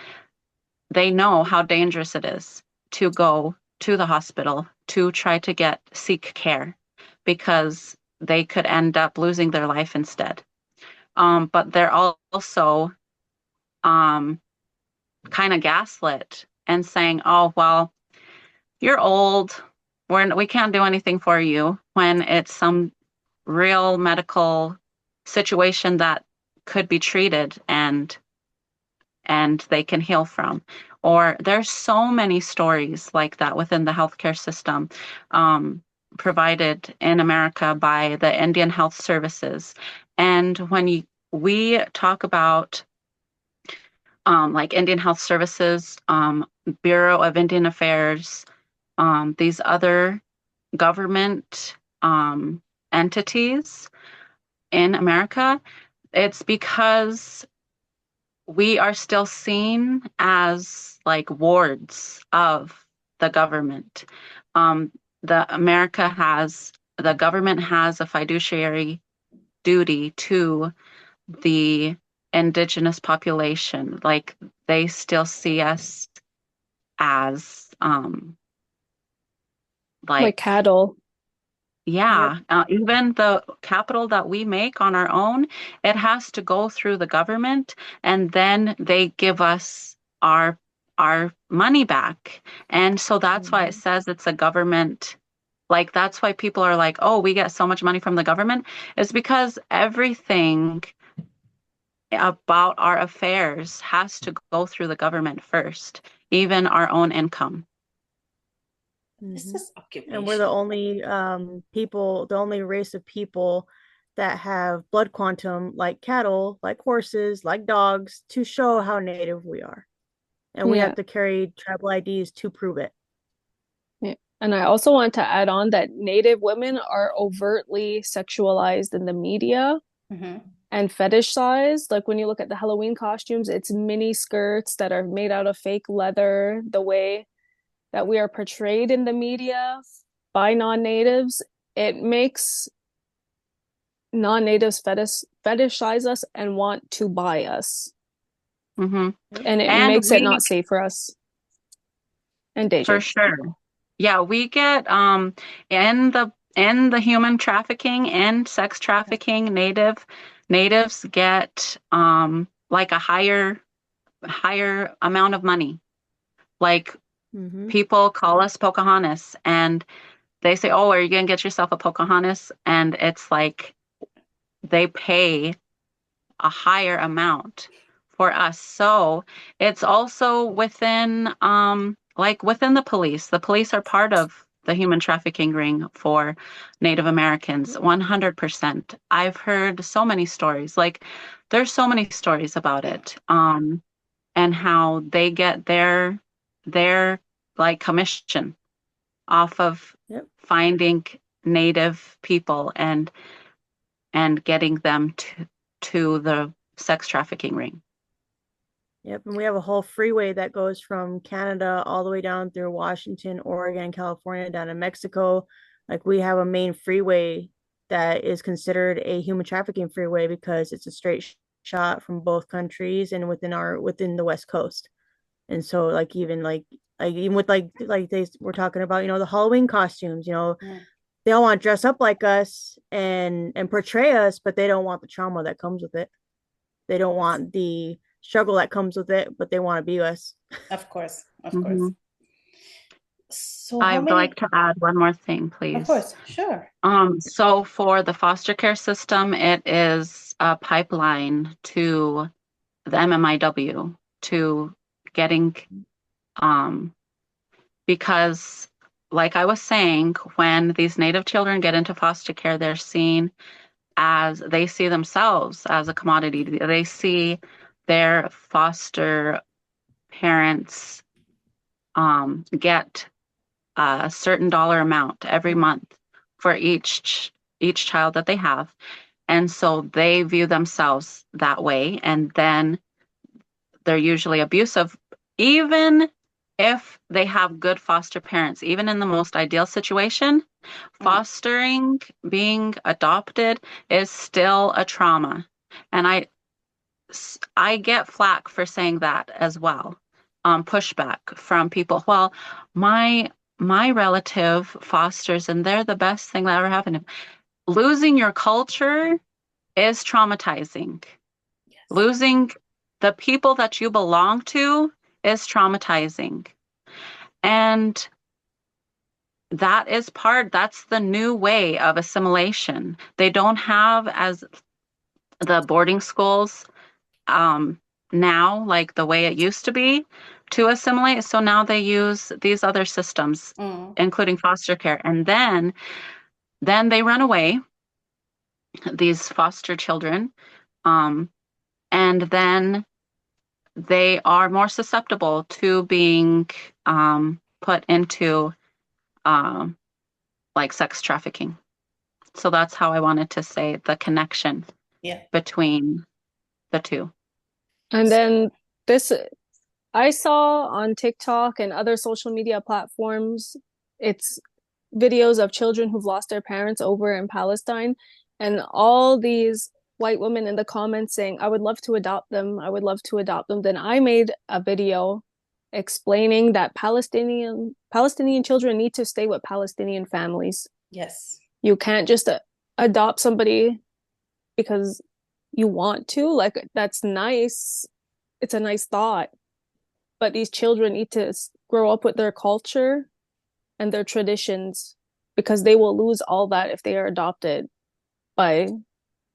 they know how dangerous it is to go to the hospital to try to seek care, because they could end up losing their life instead. But they're also kind of gaslit and saying, oh, well, you're old, we can't do anything for you, when it's some real medical situation that could be treated and they can heal from. Or there's so many stories like that within the healthcare system, provided in America by the Indian Health Services. And when we talk about like Indian Health Services, Bureau of Indian Affairs, these other government entities in America, it's because we are still seen as like wards of the government. The government has a fiduciary duty to the Indigenous population. Like, they still see us as like cattle. Yeah, even the capital that we make on our own, it has to go through the government, and then they give us our money back. And so that's why it says it's a government. Like, that's why people are like, oh, we get so much money from the government. It's because everything about our affairs has to go through the government first, even our own income. This is occupation. And we're the only the only race of people that have blood quantum like cattle, like horses, like dogs, to show how Native we are. And we have to carry tribal IDs to prove it. Yeah. And I also want to add on that Native women are overtly sexualized in the media and fetishized. Like, when you look at the Halloween costumes, it's mini skirts that are made out of fake leather. The way that we are portrayed in the media by non-natives, it makes non-natives fetishize us and want to buy us. And it makes it not safe for us and dangerous. For sure. Yeah, we get in the human trafficking and sex trafficking, natives get like a higher amount of money. Like, people call us Pocahontas, and they say, oh, are you going to get yourself a Pocahontas? And it's like they pay a higher amount for us. So it's also within within the police. The police are part of the human trafficking ring for Native Americans, 100%. I've heard so many stories. Like, there's so many stories about it, and how they get their like commission off of finding Native people and getting them to the sex trafficking ring. Yep, and we have a whole freeway that goes from Canada all the way down through Washington, Oregon, California, down to Mexico. Like, we have a main freeway that is considered a human trafficking freeway because it's a straight shot from both countries and within the West Coast. And so, like, even with they were talking about, the Halloween costumes, they all want to dress up like us and portray us, but they don't want the trauma that comes with it. They don't want the struggle that comes with it, but they want to be us. Of course. So how I'd many? like to So how I'd many? like to add one more thing, Of please. course, sure. So for the foster care system, it is a pipeline to the MMIW to getting, because like I was saying, when these Native children get into foster care, they're seen as, they see themselves as a commodity. They see their foster parents get a certain dollar amount every month for each child that they have. And so they view themselves that way. And then they're usually abusive, even if they have good foster parents. Even in the most ideal situation, fostering, being adopted is still a trauma. And I get flack for saying that as well. Pushback from people. Well, my relative fosters and they're the best thing that ever happened. Losing your culture is traumatizing. Yes. Losing the people that you belong to is traumatizing. And that's the new way of assimilation. They don't have as the boarding schools now, like the way it used to be to assimilate. So now they use these other systems, including foster care. And then they run away, these foster children. And then they are more susceptible to being put into like sex trafficking. So that's how I wanted to say the connection between the two. And then this, I saw on TikTok and other social media platforms, it's videos of children who've lost their parents over in Palestine, and all these white women in the comments saying, I would love to adopt them. I would love to adopt them. Then I made a video explaining that Palestinian children need to stay with Palestinian families. Yes. You can't just adopt somebody because you want to. Like, that's nice. It's a nice thought. But these children need to grow up with their culture and their traditions, because they will lose all that if they are adopted by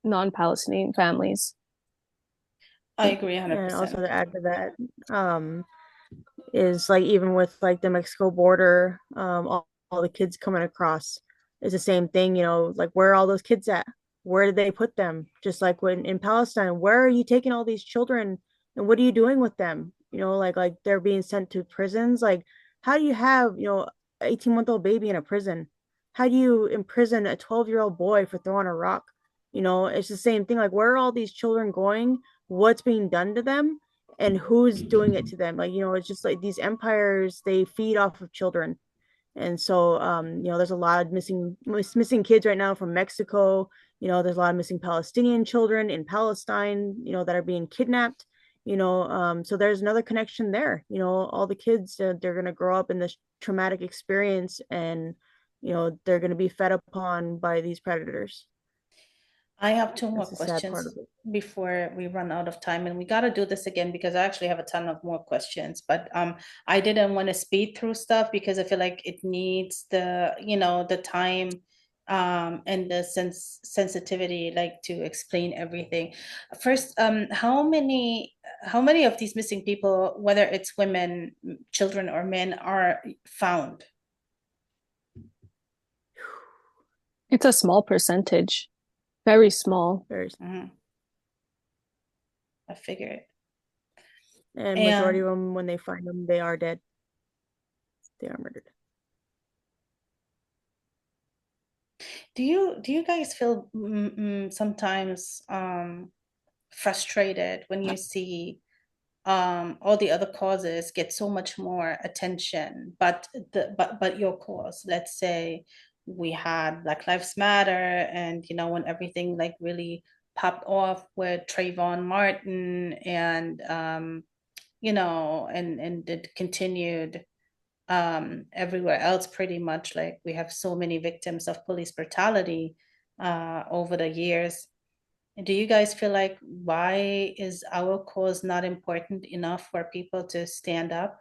non-Palestinian families. I agree 100%. And also to add to that, is like even with like the Mexico border, all the kids coming across is the same thing, like where are all those kids at? Where did they put them? Just like when in Palestine, where are you taking all these children and what are you doing with them? Like they're being sent to prisons. Like, how do you have, 18-month-old baby in a prison? How do you imprison a 12-year-old boy for throwing a rock? It's the same thing. Like, where are all these children going? What's being done to them? And who's doing it to them? Like, it's just like these empires, they feed off of children. And so, there's a lot of missing kids right now from Mexico. There's a lot of missing Palestinian children in Palestine, that are being kidnapped. So there's another connection there. All the kids, they're going to grow up in this traumatic experience, and they're going to be fed upon by these predators. I have two more That's the sad part questions of it. before we run out of time, and we got to do this again because I actually have a ton of more questions. But I didn't want to speed through stuff because I feel like it needs the time and the sensitivity, like to explain everything. First, how many of these missing people, whether it's women, children, or men, are found? It's a small percentage, very small. Very, I figured. and majority of them, when they find them, they are dead. They are murdered. Do you guys feel sometimes frustrated when you see all the other causes get so much more attention, but your cause, let's say we had Black Lives Matter, and when everything like really popped off with Trayvon Martin, and and it continued everywhere else pretty much, like we have so many victims of police brutality over the years. Do you guys feel like, why is our cause not important enough for people to stand up?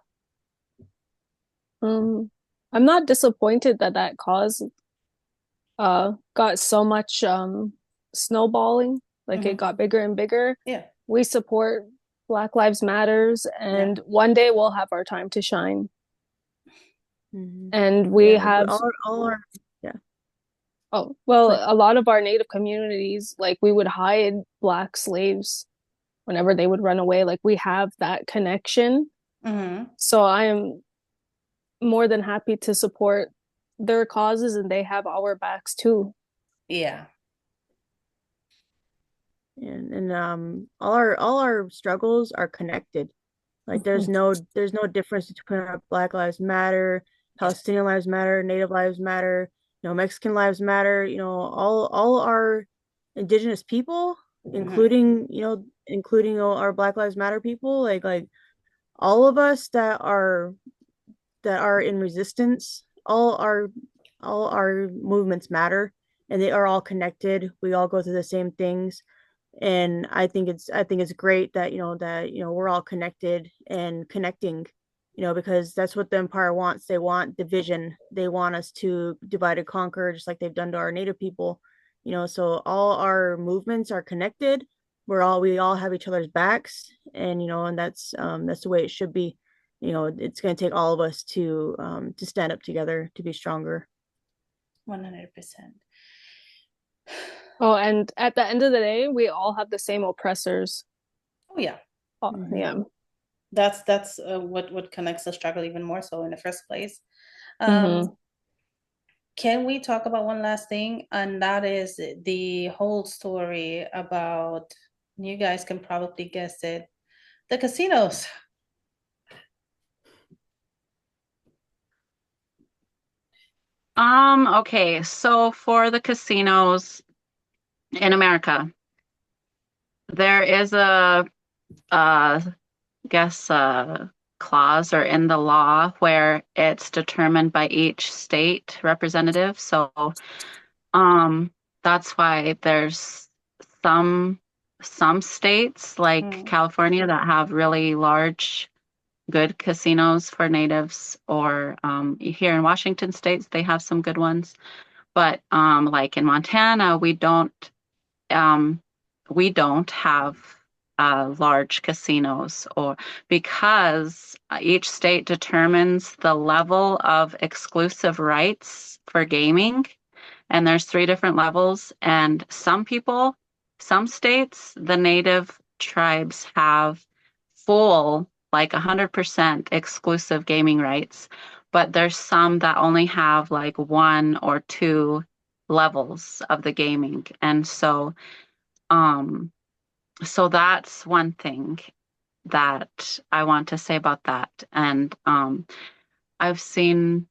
I'm not disappointed that that cause got so much snowballing, like it Hmm. got bigger and bigger. Yeah. We support Black Lives Matters, Yeah. and one day we'll have our time to shine. Mhm. And we Yeah, have, all our yeah. oh, well, But a lot of our Native communities, like we would hide Black slaves whenever they would run away. Like we have that connection. Hmm. So I am more than happy to support their causes, and they have our backs too. Yeah. and all our struggles are connected. Like there's no difference between our Black Lives Matter, Yes. Palestinian Lives Matter, Native Lives Matter, Mexican Lives Matter, all our indigenous people, Hmm. including our Black Lives Matter people, like all of us that are in resistance, all our movements matter, and they are all connected. We all go through the same things, and I think it's great that we're all connected and connecting, because that's what the empire wants. They want division. They want us to divide and conquer, just like they've done to our native people. So all our movements are connected. We all have each other's backs, and that's the way it should be. It's going to take all of us to stand up together to be stronger. 100%. Oh, and at the end of the day, we all have the same oppressors. Oh yeah. Oh, Mhm. yeah. That's what connects the struggle even more so in the first place. Mm-hmm. Can we talk about one last thing? And that is the whole story about, you guys can probably guess it, the casinos. Okay, so for the casinos in America, there is a guess a clause or in the law where it's determined by each state representative. So um that's why there's some some states like Mm. California that have really large good casinos for natives, or here in Washington states they have some good ones. But like in Montana, um, we don't have large casinos, or because each state determines the level of exclusive rights for gaming, and there's three different levels. And some states, the native tribes have full, like 100% exclusive gaming rights, but there's some that only have like one or two levels of the gaming. And um, so that's one thing that I want to say about that. And I've seen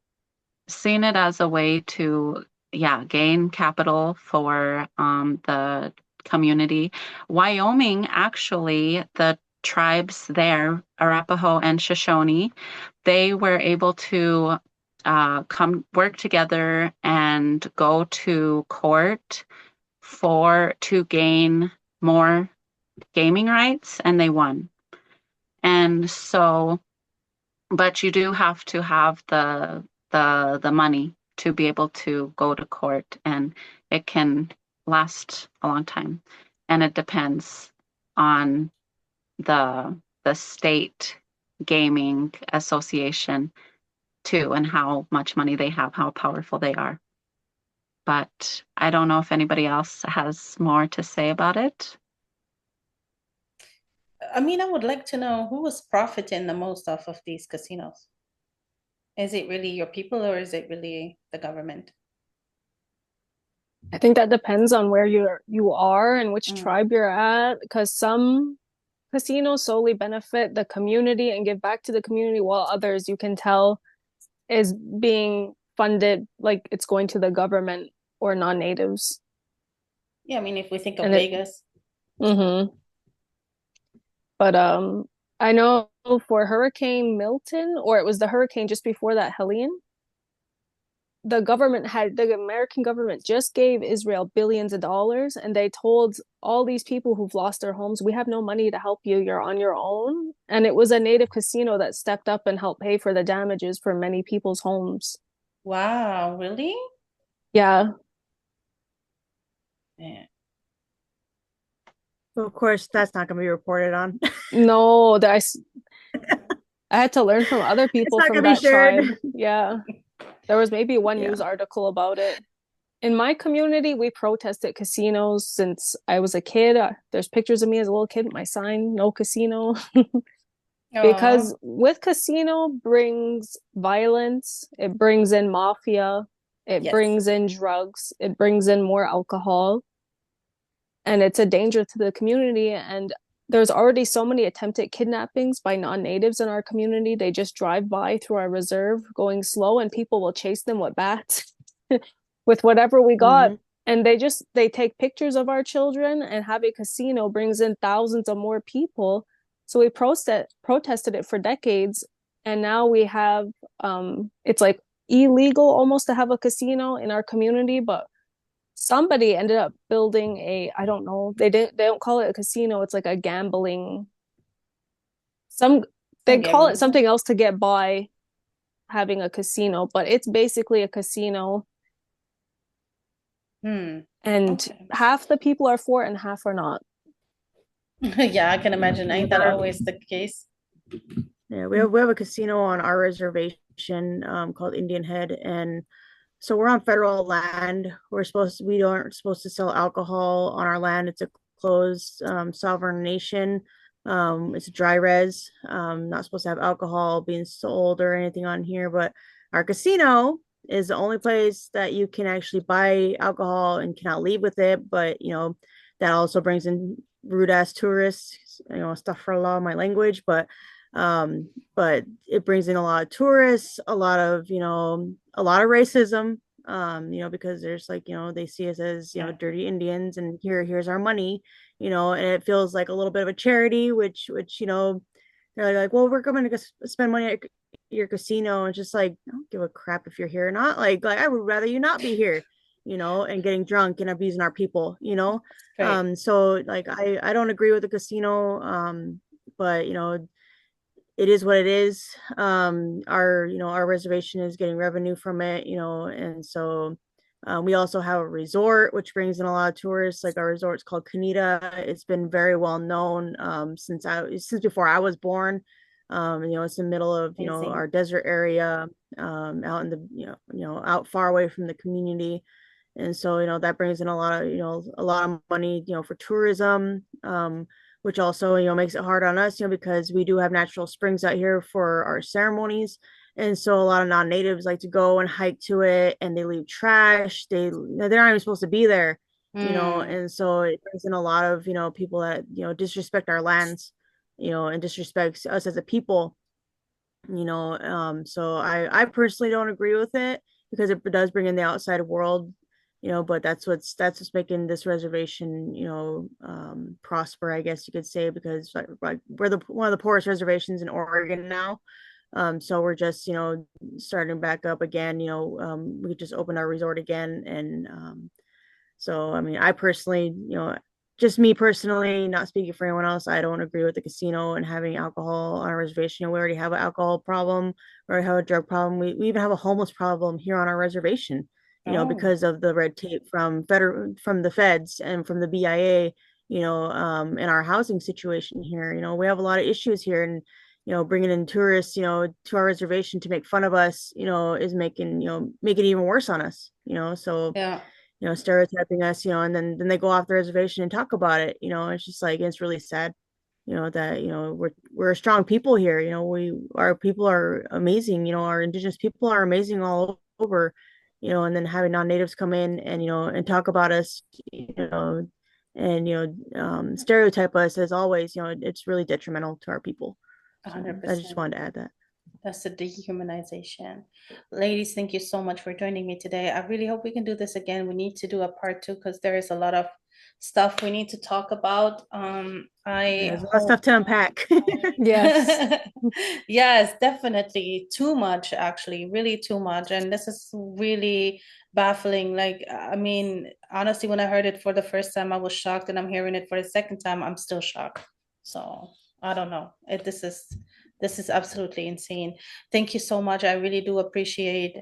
it as a way to, yeah, gain capital for the community. Wyoming, actually, the tribes there, Arapaho and Shoshone, they were able to come work together and go to court to gain more gaming rights, and they won. And so, but you do have to have the money to be able to go to court, and it can last a long time. And it depends on the state gaming association too, and how much money they have, how powerful they are. But I don't know if anybody else has more to say about it. I mean, I would like to know who was profiting the most off of these casinos. Is it really your people or is it really the government? I think that depends on where you are and which Mm. tribe you're at, because some casinos solely benefit the community and give back to the community, while others you can tell is being funded like it's going to the government or non-natives. Yeah, I mean, if we think of And it, Vegas. mm-hmm. But I know for Hurricane Milton, or it was the hurricane just before that, Helene. the American government just gave Israel billions of dollars, and they told all these people who've lost their homes, we have no money to help you, you're on your own. And it was a native casino that stepped up and helped pay for the damages for many people's homes. Wow, really? Yeah. Yeah. Well, of course, that's not going to be reported on. No, I had to learn from other It's people not from going to be that shared. tribe. Yeah. There was maybe one Yeah. news article about it. In my community, we protested casinos since I was a kid. There's pictures of me as a little kid with my sign, no casino. Oh, Because with casino brings violence, it brings in mafia, it yes. brings in drugs, it brings in more alcohol, and it's a danger to the community. And there's already so many attempted kidnappings by non-natives in our community. They just drive by through our reserve going slow, and people will chase them with bats, with whatever we got. Mm-hmm. And they take pictures of our children, and have a casino brings in thousands of more people. So we protested it for decades, and now we have it's like illegal almost to have a casino in our community, but somebody ended up building I don't know, they don't call it a casino, it's like a gambling, some they Some call it gambling. something else to get by having a casino, but it's basically a casino. And Okay. half the people are for it and half are not. Yeah, I can imagine. Ain't that always the case? Yeah, we have a casino on our reservation called Indian Head, and so we're on federal land. We aren't supposed to sell alcohol on our land. It's a closed sovereign nation. It's a dry res. Not supposed to have alcohol being sold or anything on here, but our casino is the only place that you can actually buy alcohol and cannot leave with it. But that also brings in rude ass tourists, stuff for a lot of my language, but it brings in a lot of tourists, a lot of racism, because there's they see us as dirty Indians, and here's our money, and it feels like a little bit of a charity, which they're like, well, we're going to spend money at your casino, and just like, I don't give a crap if you're here or not. Like I would rather you not be here, and getting drunk and abusing our people, Right. so like I don't agree with the casino, but it is what it is. Our reservation is getting revenue from it, and so we also have a resort which brings in a lot of tourists. Like our resort's called Kanita. It's been very well known since before I was born. It's in the middle of Amazing. our desert area, out in the out far away from the community, and so that brings in a lot of money for tourism, which also makes it hard on us, because we do have natural springs out here for our ceremonies, and so a lot of non-natives like to go and hike to it, and they leave trash. They're not even supposed to be there, and so it brings in a lot of people that disrespect our lands, and disrespects us as a people, so I personally don't agree with it, because it does bring in the outside world, but that's what's making this reservation prosper, I guess you could say, because like we're one of the poorest reservations in Oregon now. So we're just starting back up again. We just opened our resort again, and so I mean, I personally, just me personally, not speaking for anyone else, I don't agree with the casino and having alcohol on our reservation. We already have an alcohol problem, we already have a drug problem. We even have a homeless problem here on our reservation, Oh, because of the red tape from the feds and from the BIA, in our housing situation here. We have a lot of issues here, and bringing in tourists, to our reservation to make fun of us, is making make it even worse on us, so yeah. stereotyping us, and then they go off the reservation and talk about it. It's just like, it's really sad, that we're a strong people here. Our people are amazing. Our Indigenous people are amazing all over. And then having non-natives come in and and talk about us, and stereotype us as always. It's really detrimental to our people. So I just 100%. wanted to add that. That's the dehumanization. Ladies, thank you so much for joining me today. I really hope we can do this again. We need to do a part two because there is a lot of stuff we need to talk about. There's a lot of stuff to unpack. Yes. Yes, definitely. Too much, actually, really too much. And this is really baffling. Like, I mean, honestly, when I heard it for the first time, I was shocked, and I'm hearing it for the second time, I'm still shocked. So I don't know. This is absolutely insane. Thank you so much. I really do appreciate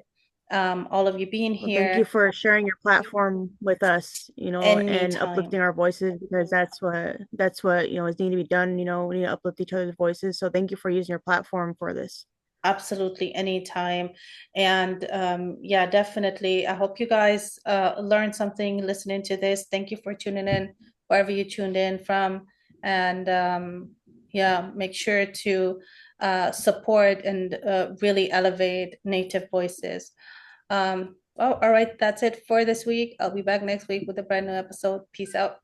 all of you being Well, thank you here. for sharing your platform with us, and Anytime. uplifting our voices, because that's what, is needing to be done. We need to uplift each other's voices. So thank you for using your platform for this. Absolutely, anytime. And yeah, definitely. I hope you guys learned something listening to this. Thank you for tuning in, wherever you tuned in from. And yeah, make sure to support and really elevate Native voices. Oh, all right, that's it for this week. I'll be back next week with a brand new episode. Peace out.